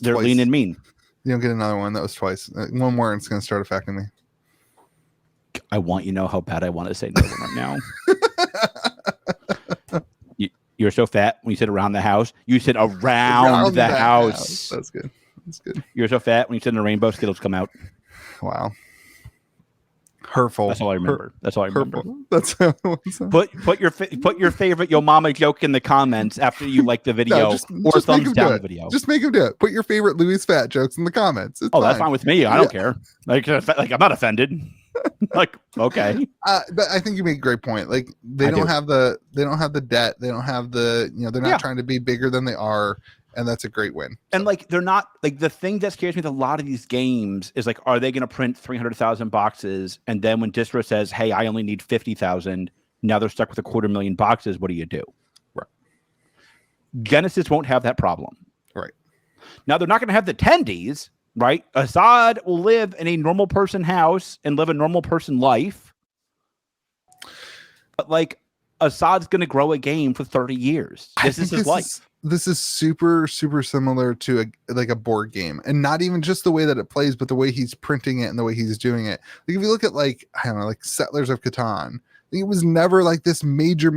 lean and mean. You don't get another one. That was twice. One more and it's going to start affecting me. I want you to know how bad I want to say no right now. You're so fat when you said around the house. You said around the house. That's good. That's good. You're so fat when you said the rainbow Skittles come out. Wow. Hurtful. That's all I remember. That's all I remember. That's put your favorite Yo Mama joke in the comments after you like the video or thumbs down the video. Just make him do it. Put your favorite Louis Fat jokes in the comments. It's fine. That's fine with me. I don't care. Like I'm not offended. Like okay. But I think you make a great point. Like they don't have the debt. They don't have the they're not trying to be bigger than they are. And that's a great win. And like they're not like the thing that scares me with a lot of these games is like, are they going to print 300,000 boxes? And then when distro says, hey, I only need 50,000, now they're stuck with 250,000 boxes. What do you do? Right. Genesis won't have that problem. Right. Now they're not going to have the attendees, right? Assad will live in a normal person house and live a normal person life. But like Assad's going to grow a game for 30 years. This is his life. This is super, super similar to a board game, and not even just the way that it plays, but the way he's printing it and the way he's doing it. Like if you look at like, I don't know, like Settlers of Catan, It was never like this major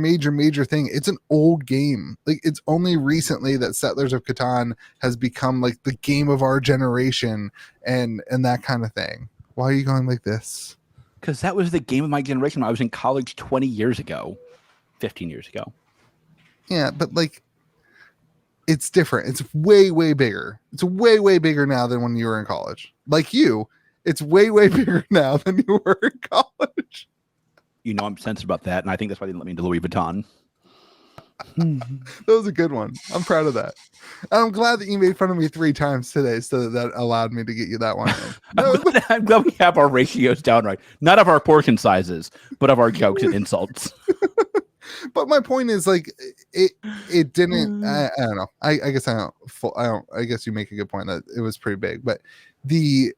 thing. It's an old game. Like it's only recently that Settlers of Catan has become like the game of our generation and that kind of thing. Why are you going like this? Because that was the game of my generation when I was in college 20 years ago, 15 years ago. Yeah, but like it's different. It's way bigger. It's way bigger now than when you were in college. Like you, it's way bigger now than you were in college. You know I'm sensitive about that, and I think that's why they didn't let me into Louis Vuitton. That was a good one. I'm proud of that. And I'm glad that you made fun of me 3 times today, so that allowed me to get you that one. I'm glad we have our ratios down right. Not of our portion sizes, but of our jokes and insults. But my point is, like, it didn't. I don't know. I guess I don't. I guess you make a good point that it was pretty big, but the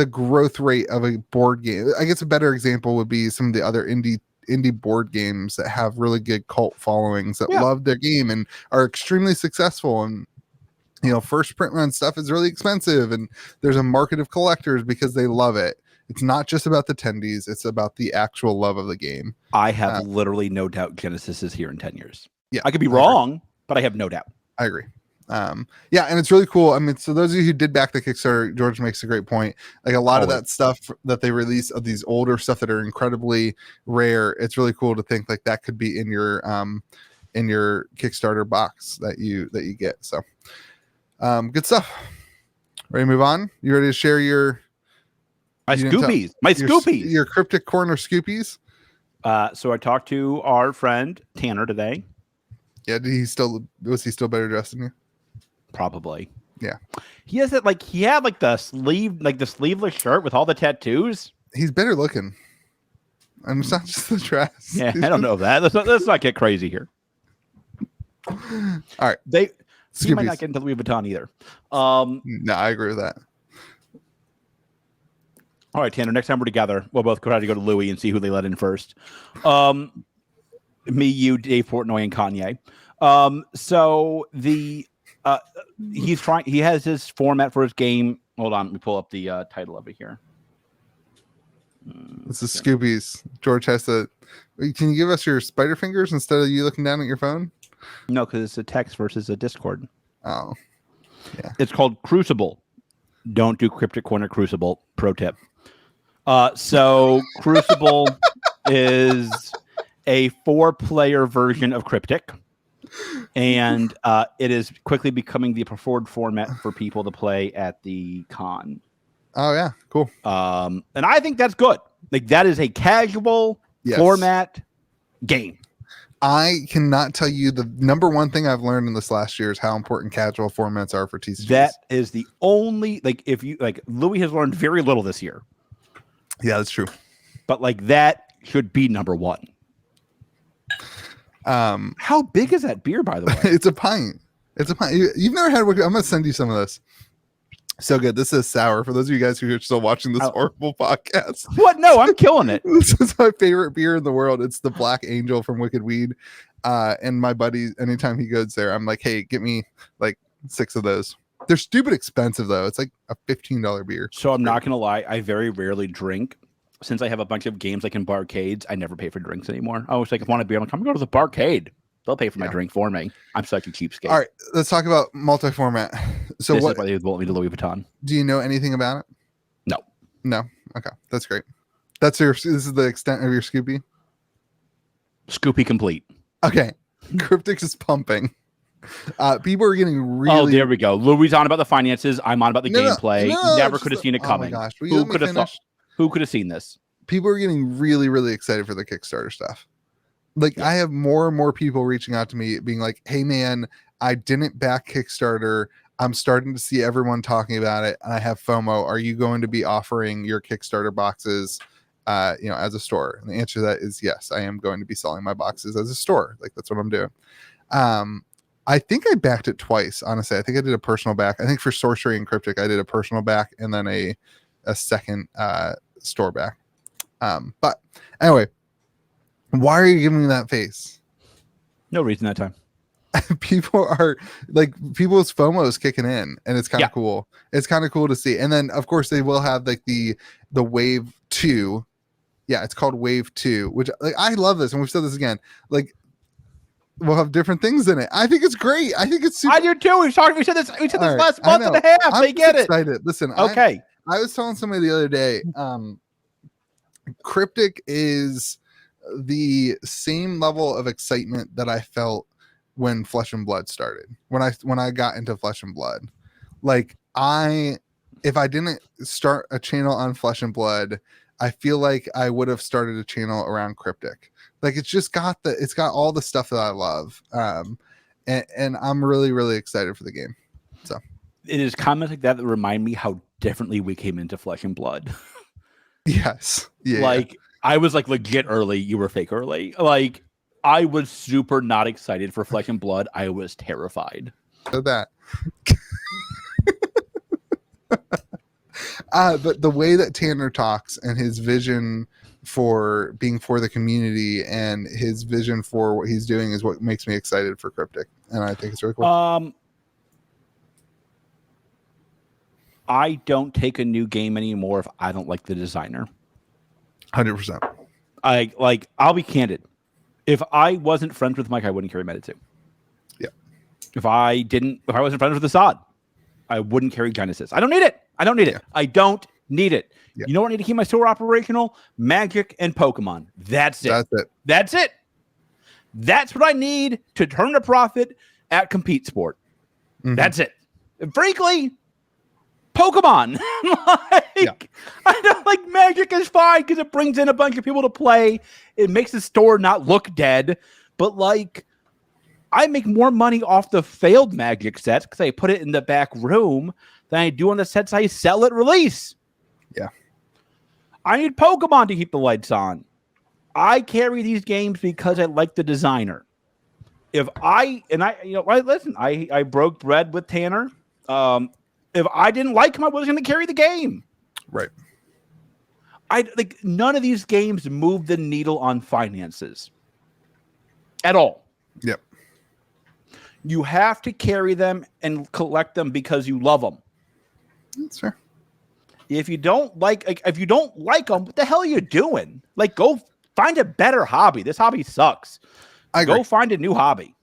growth rate of a board game, I guess a better example would be some of the other indie board games that have really good cult followings that love their game and are extremely successful. And first print run stuff is really expensive, and there's a market of collectors because they love it. It's not just about the tendies, it's about the actual love of the game. I have literally no doubt Genesis is here in 10 years. Yeah, I could be wrong, but I have no doubt. I agree. And it's really cool. I mean, so those of you who did back the Kickstarter, George makes a great point. Like a lot of that stuff that they release of these older stuff that are incredibly rare, it's really cool to think like that could be in your Kickstarter box that you get. So good stuff. Ready to move on? You ready to share your scoopies? Your Cryptic Corner scoopies? So I talked to our friend Tanner today. Yeah, was he still better dressed than you? Probably. Yeah. He has it like he had like the sleeveless shirt with all the tattoos. He's better looking. And it's not just the dress. Yeah, I don't know that. Let's not get crazy here. All right. He might not get into Louis Vuitton either. No, I agree with that. All right, Tanner, next time we're together, we'll both try to go to Louis and see who they let in first. Me, you, Dave Portnoy, and Kanye. So he has his format for his game. Hold on, let me pull up the title of it here. This is Scoobies. George has to. Can you give us your spider fingers instead of you looking down at your phone? No, because it's a text versus a Discord. Oh, yeah. It's called Crucible. Don't do Cryptic Corner Crucible. Pro tip. So Crucible is a 4-player version of Cryptic, and it is quickly becoming the preferred format for people to play at the con. Oh yeah, cool. And I think that's good. Like that is a casual format game. I cannot tell you the number one thing I've learned in this last year is how important casual formats are for TCGs. That is the only if you Louis has learned very little this year. Yeah, that's true. But that should be number one. How big is that beer, by the way? It's a pint. You've never had. I'm gonna send you some of this. So good. This is sour for those of you guys who are still watching this horrible podcast. What? No, I'm killing it. This is my favorite beer in the world. It's the Black Angel from Wicked Weed. And my buddy, anytime he goes there, I'm like, hey, get me 6 of those. They're stupid expensive though. It's like a $15 beer. So I'm not gonna lie, I very rarely drink. Since I have a bunch of games like in barcades, I never pay for drinks anymore. I always if I want to beer, I'm like, I'm gonna go to the barcade. They'll pay for my drink for me. I'm such a cheapskate. All right, let's talk about multi-format. So this is why they want me to Louis Vuitton. Do you know anything about it? No. Okay, that's great. This is the extent of your Scoopy. Scoopy complete. Okay, Cryptic is pumping. People are getting really. Oh, there we go. Louis on about the finances. I'm on about the gameplay. Never could have seen it coming. Oh my gosh. Who could have thought? Who could have seen this? People are getting really, really excited for the Kickstarter stuff. I have more and more people reaching out to me being like, hey man, I didn't back Kickstarter. I'm starting to see everyone talking about it and I have FOMO. Are you going to be offering your Kickstarter boxes, as a store? And the answer to that is yes, I am going to be selling my boxes as a store. That's what I'm doing. I think I backed it twice. Honestly, I think I did a personal back. I think for Sorcery and Cryptic, I did a personal back and then a second store back. But anyway, why are you giving me that face? No reason that time. People are people's FOMO is kicking in, and it's kind of cool. It's kind of cool to see. And then, of course, they will have the wave 2, Yeah, it's called Wave 2, which like I love this, and we've said this again. Like, we'll have different things in it. I think it's great. I think it's super. I do too. We said this Right, last month and a half. I'm They get excited. it. Listen, Okay. I was telling somebody the other day, Cryptic is the same level of excitement that I felt when Flesh and Blood started. When I got into Flesh and Blood, like if I didn't start a channel on Flesh and Blood, I feel like I would have started a channel around Cryptic. Like it's got all the stuff that I love. And I'm really, really excited for the game. So it is comments like that remind me how differently we came into Flesh and Blood. Yes. Yeah. Like I was like legit early. You were fake early. Like I was super not excited for Flesh and Blood. I was terrified. So that. But the way that Tanner talks and his vision for being for the community and his vision for what he's doing is what makes me excited for Cryptic, and I think it's really cool. I don't take a new game anymore if I don't like the designer. 100%. I'll be candid. If I wasn't friends with Mike, I wouldn't carry Metazoo. Yeah. If I wasn't friends with Assad, I wouldn't carry Genesis. I don't need it. I don't need it. Yeah. I don't need it. Yeah. You know what I need to keep my store operational? Magic and Pokemon. That's it. That's it. That's what I need to turn a profit at Compete Sport. Mm-hmm. That's it. And frankly, Pokemon. I know, like Magic is fine because it brings in a bunch of people to play. It makes the store not look dead. But like, I make more money off the failed Magic sets because I put it in the back room than I do on the sets I sell at release. Yeah. I need Pokemon to keep the lights on. I carry these games because I like the designer. I broke bread with Tanner. If I didn't like him, I wasn't going to carry the game. Right. None of these games move the needle on finances at all. Yep. You have to carry them and collect them because you love them. That's fair. If you don't like them, what the hell are you doing? Like, go find a better hobby. This hobby sucks. Go find a new hobby.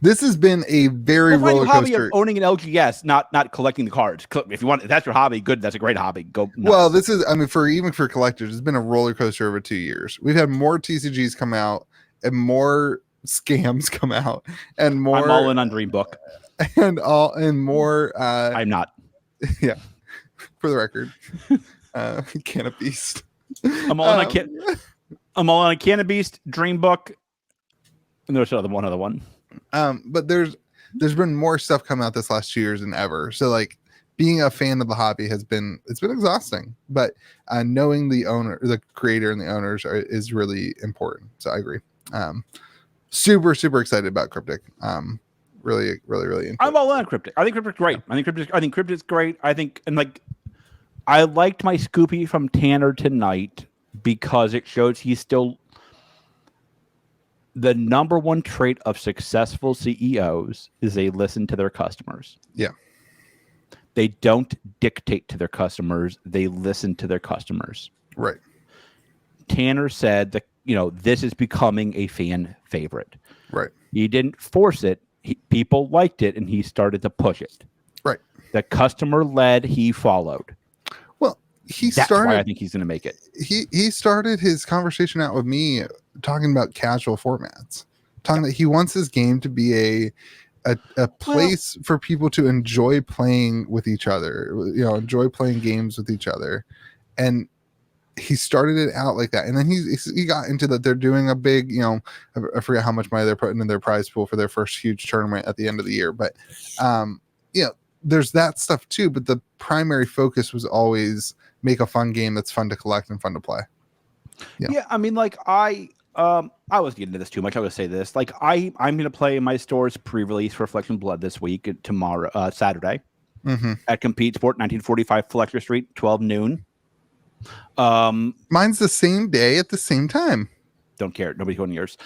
This has been a very roller hobby coaster. Of owning an LGS, not collecting the cards. If you want, if that's your hobby, good. That's a great hobby. Go. Nuts. Well, this is, I mean, even for collectors, it's been a roller coaster over 2 years. We've had more TCGs come out and more scams come out and more. I'm all in on Dream Book. And more. I'm not. Yeah. For the record, Can of Beast. I'm all on a Can of Beast, Dream Book, and there's one other one. But there's been more stuff come out this last 2 years than ever. So like being a fan of the hobby it's been exhausting. But knowing the creator and the owners is really important. So I agree. Super, super excited about Cryptic. Really, really, really into I'm all in on Cryptic. I think Cryptic's great. I think Cryptic's great. I liked my Scoopy from Tanner tonight because it shows he's still the number one trait of successful CEOs is they listen to their customers. Yeah. They don't dictate to their customers. They listen to their customers. Right. Tanner said that, this is becoming a fan favorite. Right. He didn't force it. People liked it, and he started to push it. Right. The customer led, he followed. Well, That's why I think he's going to make it. He started his conversation out with me talking about casual formats, talking that he wants his game to be a place for people to enjoy playing with each other, enjoy playing games with each other. And he started it out like that. And then he got into that they're doing a big, I forget how much money they're putting in their prize pool for their first huge tournament at the end of the year. But, there's that stuff too. But the primary focus was always make a fun game that's fun to collect and fun to play. Yeah. I mean, I was getting into this too much. I would say this, I'm going to play in my store's pre-release for Flesh and Blood this week, tomorrow, Saturday, at Compete Sport, 1945 Fletcher Street, 12 noon. Mine's the same day at the same time. Don't care. Nobody's going yours.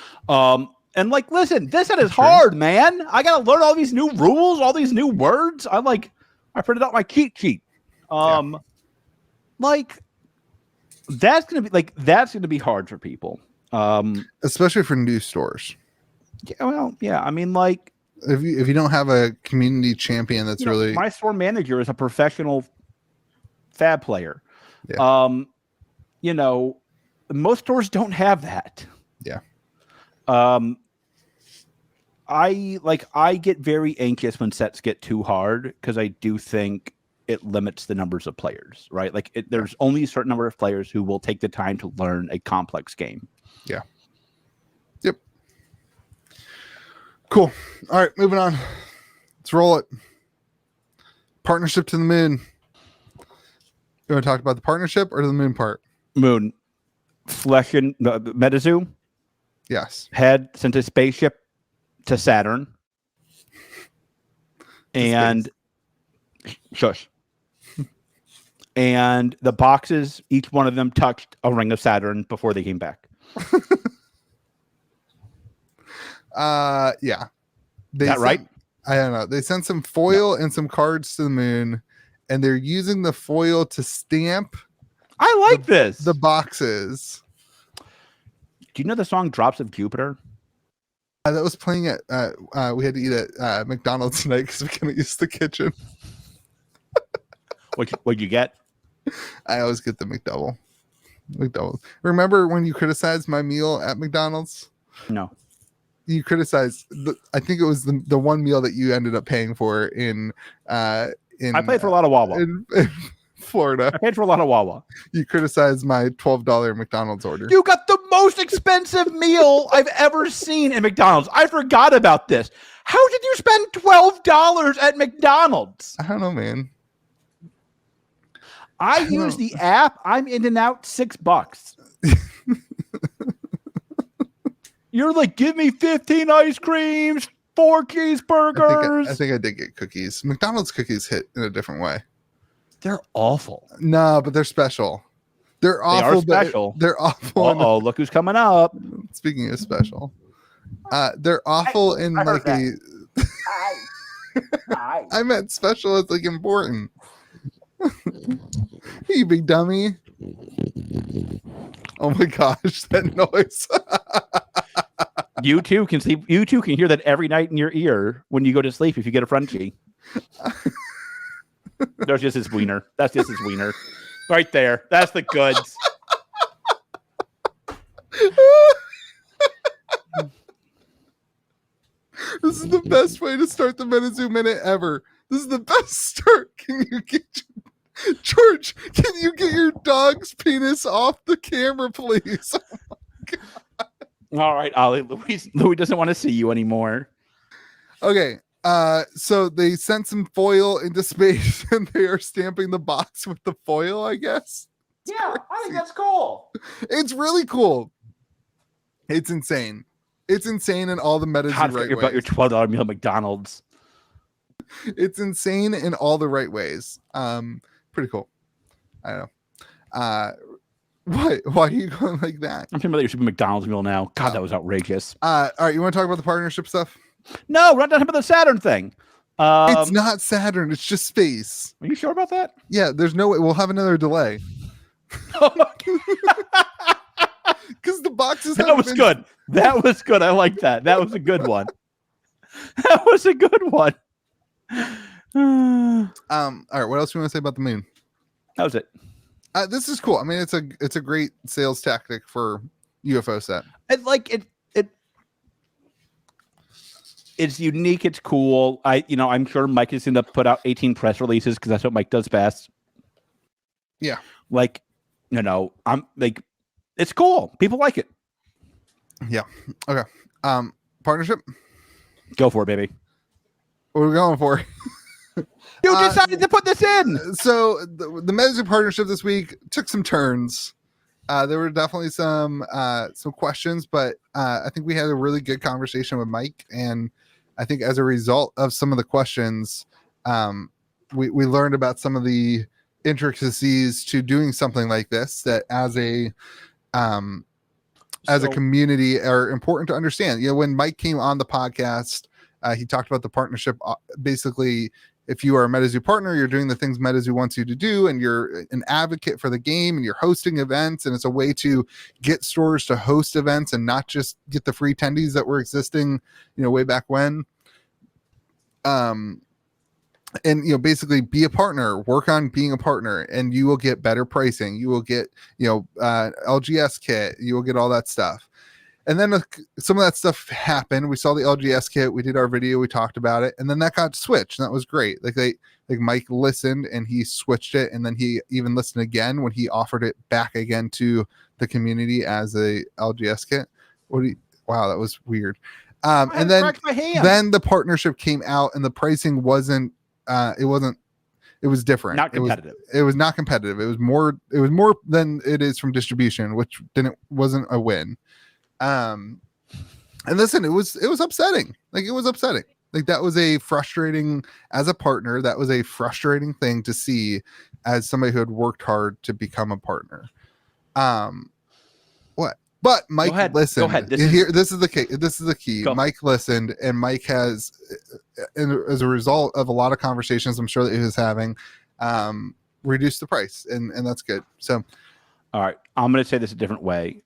And listen, this set is hard, man. I got to learn all these new rules, all these new words. I printed out my cheat sheet. That's gonna be hard for people. Especially for new stores. Yeah, well, yeah. I mean, like if you don't have a community champion that's really my store manager is a professional fab player. Yeah. Most stores don't have that. Yeah. I get very anxious when sets get too hard because I do think it limits the numbers of players, right? Like there's only a certain number of players who will take the time to learn a complex game. Yeah. Yep. Cool. All right, moving on. Let's roll it. Partnership to the moon. You want to talk about the partnership or the moon part? Moon. Flesh-in the Metazoo. Yes. Had sent a spaceship to Saturn. And shush. And the boxes, each one of them touched a ring of Saturn before they came back. Yeah. Right? I don't know. They sent some foil and some cards to the moon, and they're using the foil to stamp. I like this. The boxes. Do you know the song "Drops of Jupiter"? That was playing at. We had to eat at McDonald's tonight because we couldn't use the kitchen. What'd you get? I always get the McDouble. Remember when you criticized my meal at McDonald's? No. You criticized. I think it was the one meal that you ended up paying for in. I paid for a lot of Wawa in Florida. I paid for a lot of Wawa. You criticized my $12 McDonald's order. You got the most expensive meal I've ever seen in McDonald's. I forgot about this. How did you spend $12 at McDonald's? I don't know, man. I use the app. I'm in and out $6. You're like, give me 15 ice creams, 4 cheeseburgers. I think I did get cookies. McDonald's cookies hit in a different way. They're awful. No, but they're special. They're awful. They are special. They're awful. Oh, look who's coming up. Speaking of special, they're awful in like a. I meant special as like important. You big dummy. Oh my gosh, that noise. You too can sleep. You too can hear that every night in your ear when you go to sleep if you get a Frenchie. There's just his wiener. That's just his wiener. Right there. That's the goods. This is the best way to start the Metazoo Minute ever. This is the best start. Can you get George, can you get your dog's penis off the camera, please? Oh all right, Ollie. Louis doesn't want to see you anymore. Okay. So they sent some foil into space and they are stamping the box with the foil, I guess. Yeah, I think that's cool. It's really cool. It's insane. It's insane in all the Metazoo right ways. About your $12 meal at McDonald's. It's insane in all the right ways. Pretty cool. I don't know. What? Why are you going like that? I'm thinking about your stupid McDonald's meal now. God, that was outrageous. All right, you want to talk about the partnership stuff? No, we're not talking about the Saturn thing. It's not Saturn. It's just space. Are you sure about that? Yeah, there's no way. We'll have another delay. Because the boxes. That was good. That was good. I like that. That was a good one. That was a good one. All right. What else do you want to say about the moon? That was it. This is cool. I mean, it's a great sales tactic for UFO set. It's unique. It's cool. I'm sure Mike is going to put out 18 press releases because that's what Mike does best. Yeah. I'm like, it's cool. People like it. Yeah. Okay. Partnership. Go for it, baby. What are we going for? You decided to put this in. So the Metazoo partnership this week took some turns. There were definitely some questions, but I think we had a really good conversation with Mike, and I think as a result of some of the questions, we learned about some of the intricacies to doing something like this that as a community are important to understand. When Mike came on the podcast, he talked about the partnership basically if you are a Metazoo partner, you're doing the things Metazoo wants you to do, and you're an advocate for the game, and you're hosting events, and it's a way to get stores to host events and not just get the free attendees that were existing, way back when. And basically be a partner, work on being a partner, and you will get better pricing. You will get LGS kit, you will get all that stuff. And then some of that stuff happened. We saw the LGS kit, we did our video, we talked about it, and then that got switched, and that was great. Like Mike listened and he switched it, and then he even listened again when he offered it back again to the community as a LGS kit. Wow, that was weird. And then the partnership came out, and the pricing wasn't it was different. Not competitive. It was not competitive. It was more than it is from distribution, which wasn't a win. And listen, it was upsetting. It was upsetting. That was a frustrating, as a partner, that was a frustrating thing to see as somebody who had worked hard to become a partner. But Mike listened. Go ahead. This is the key. Go. Mike listened, and Mike has, as a result of a lot of conversations I'm sure that he was having, reduced the price, and that's good. So, all right, I'm going to say this a different way.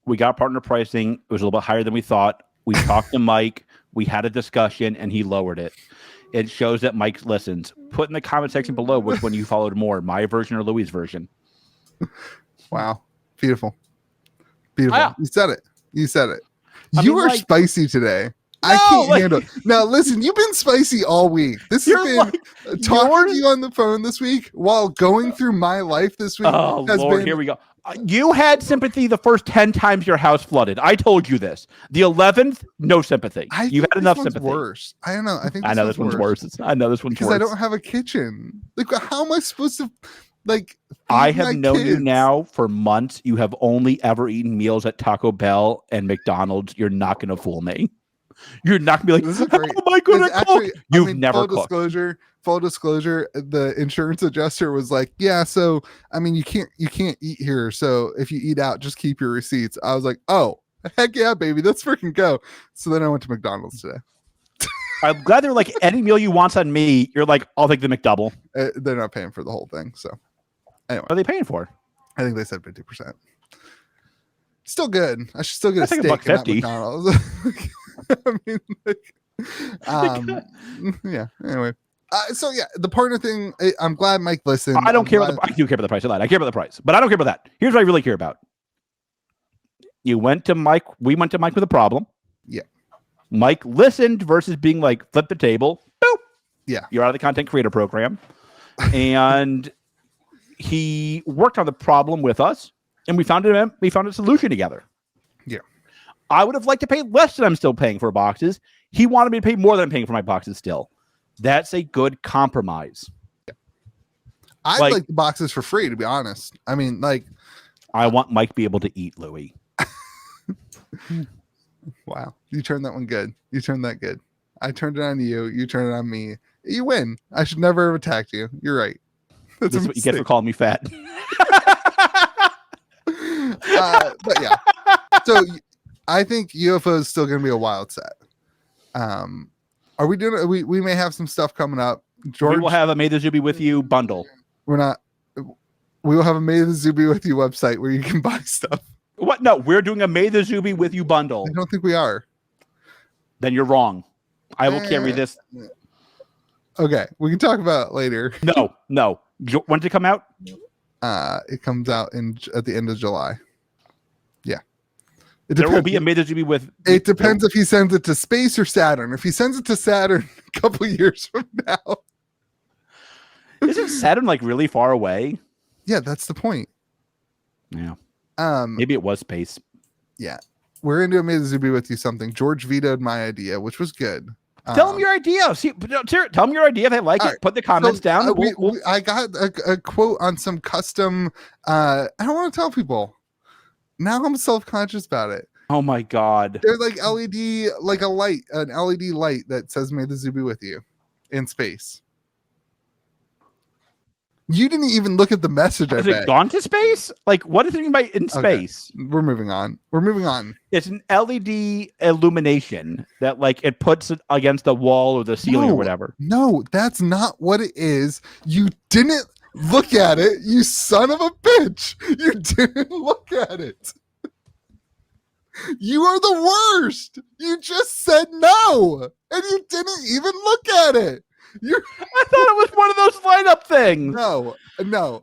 We got partner pricing. It was a little bit higher than we thought. We talked to Mike. We had a discussion, and he lowered it. It shows that Mike listens. Put in the comment section below which one you followed more, my version or Louis' version. Wow, beautiful. Beautiful. Yeah. You said it. You are spicy today. I can't handle it. Now, listen, you've been spicy all week. This has been talking to you on the phone this week while going through my life this week. Oh, Lord, here we go. You had sympathy the first 10 times your house flooded. I told you this. The 11th, no sympathy. You've had enough sympathy. Worse. I don't know. I know this one's worse. I know this one's worse. Because I don't have a kitchen. How am I supposed to... I have known you now for months. You have only ever eaten meals at Taco Bell and McDonald's. You're not going to fool me. You're not going to be like, how am I going to cook? You've never cooked. Full disclosure, the insurance adjuster was like, yeah, so, you can't eat here. So if you eat out, just keep your receipts. I was like, oh, heck yeah, baby. Let's freaking go. So then I went to McDonald's today. I'm glad they're like, any meal you want on me, you're like, I'll take the McDouble. They're not paying for the whole thing. So anyway. What are they paying for? I think they said 50%. Still good. I should still get a steak at McDonald's. Yeah. Anyway. So yeah, the partner thing, I'm glad Mike listened. I don't care about the I do care about the price. I care about the price, but I don't care about that. Here's what I really care about. We went to Mike with a problem. Yeah. Mike listened versus being like, flip the table. Boop. Yeah. You're out of the content creator program. And he worked on the problem with us, and we found a solution together. Yeah. I would have liked to pay less than I'm still paying for boxes. He wanted me to pay more than I'm paying for my boxes still. That's a good compromise. Yeah. I'd like the boxes for free, to be honest. I want Mike to be able to eat, Louis. Wow. You turned that one good. You turned that good. I turned it on you. You turned it on me. You win. I should never have attacked you. You're right. That's what you get for calling me fat. But yeah. So I think UFO is still going to be a wild set. Are we doing it? We may have some stuff coming up. George, we will have a Metazoo Be With You bundle. We will have a Metazoo Be With You website where you can buy stuff. What? No, we're doing a Metazoo Be With You bundle. I don't think we are. Then you're wrong. I will carry this. Okay, we can talk about it later. No. When did it come out? It comes out at the end of July. Yeah. There will be a Metazoo Be With. It depends if he sends it to Space or Saturn. If he sends it to Saturn a couple years from now. Isn't Saturn really far away? Yeah, that's the point. Yeah. Maybe it was space. Yeah. We're going to do a Metazoo Be With You something. George vetoed my idea, which was good. Tell them your idea. Tell them your idea. If they like it, right. Put the comments down. I got a quote on some custom. I don't want to tell people. Now I'm self-conscious about it. Oh my God. They're like LED, like an LED light that says Metazoo Be With You in space. You didn't even look at the message. Has it gone to space? Like, what does it mean by in space? We're moving on. It's an LED illumination that, like, it puts it against the wall or the ceiling or whatever. No, that's not what it is. You didn't look at it, you son of a bitch. You didn't look at it. You are the worst. You just said no, and you didn't even look at it. I thought it was one of those light up things. No.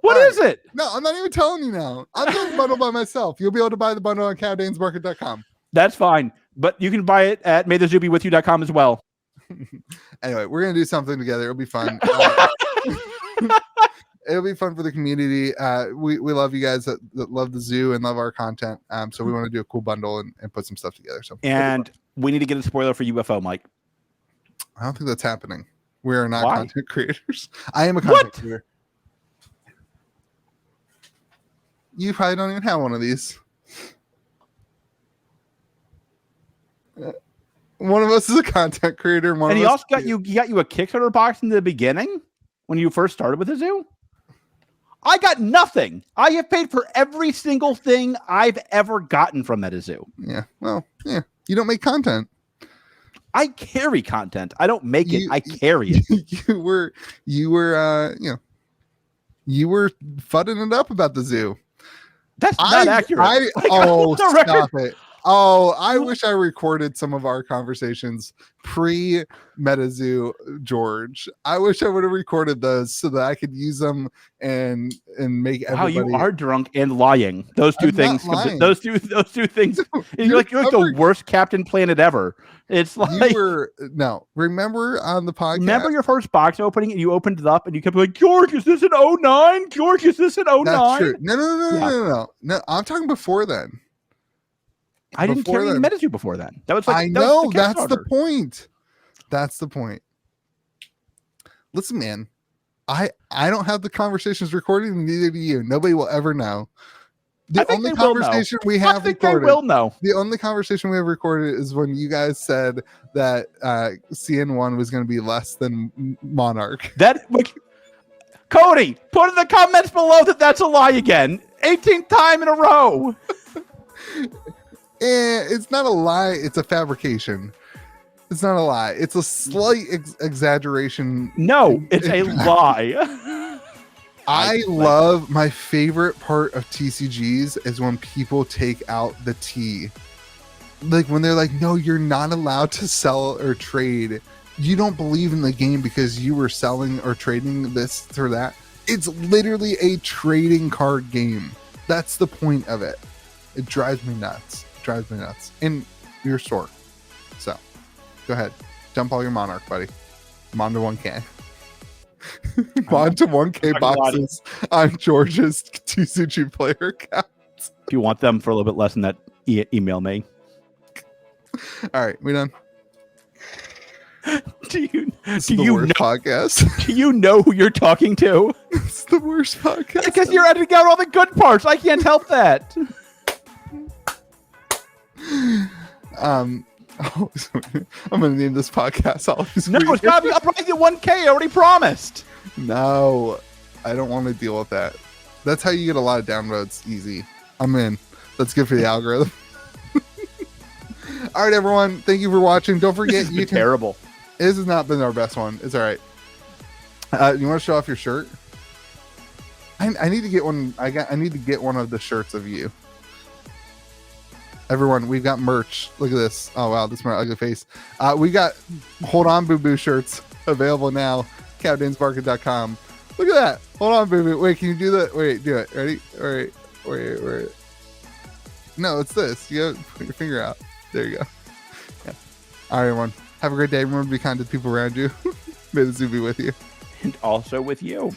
What is it? No, I'm not even telling you now. I'm doing the bundle by myself. You'll be able to buy the bundle on cowdainsmarket.com. That's fine, but you can buy it at maythezoobiewithyou.com as well. Anyway, we're gonna do something together. It'll be fun. It'll be fun for the community. We love you guys that love the zoo and love our content. So we want to do a cool bundle and put some stuff together. So we need to get a spoiler for UFO, Mike. I don't think that's happening. We are not Why? content creators. I am a content creator. You probably don't even have one of these. One of us is a content creator. And he also got you a Kickstarter box in the beginning when you first started with the zoo. I got nothing. I have paid for every single thing I've ever gotten from Metazoo. Yeah. Well, yeah. You don't make content. I carry content. I don't make it. I carry it. You were fudding it up about the zoo. That's not accurate. Stop it. Oh, I wish I recorded some of our conversations pre-Metazoo, George. I wish I would have recorded those so that I could use them and make everybody. Wow, you are drunk and lying. Those two things. Those two things. You're like the worst Captain Planet ever. It's like remember on the podcast. Remember your first box opening and you opened it up and you kept like, George, is this an 09? George, is this an 09? That's true. No. I'm talking before then. I didn't carry any Metazoo before then. That was like I know that's the point. That's the point. Listen, man, I don't have the conversations recorded, and neither do you. Nobody will ever know. The only conversation we have recorded. I will know. The only conversation we have recorded is when you guys said that CN1 was going to be less than Monarch. Cody, put in the comments below that that's a lie again. 18th time in a row. It's not a lie. It's a fabrication. It's not a lie. It's a slight exaggeration. No, it's a lie. I love my favorite part of TCGs is when people take out the T. Like when they're like, no, you're not allowed to sell or trade. You don't believe in the game because you were selling or trading this or that. It's literally a trading card game. That's the point of it. It drives me nuts. In your store. So go ahead, dump all your Monarch, buddy. I'm on to 1K. I'm on to 1K boxes on George's TCG player account. If you want them for a little bit less than that, email me. All right, we done. Do you podcast? Do you know who you're talking to? It's the worst podcast. Because you're editing out all the good parts. I can't help that. I'm gonna name this podcast No, it's gotta be Uprising 1K. I already promised. No, I don't want to deal with that. That's how you get a lot of downloads easy. I'm in. That's good for the algorithm. All right, everyone. Thank you for watching. Don't forget, terrible. This has not been our best one. It's all right. You want to show off your shirt? I need to get one. I need to get one of the shirts of you. Everyone, we've got merch. Look at this. Oh, wow. This is my ugly face. We got Hold On Boo Boo shirts available now. cowdainsmarket.com. Look at that. Hold on, Boo Boo. Wait, can you do that? Wait, do it. Ready? All right. Wait. No, it's this. You gotta put your finger out. There you go. Yeah. All right, everyone. Have a great day. Remember to be kind to the people around you. May the zoo be with you. And also with you.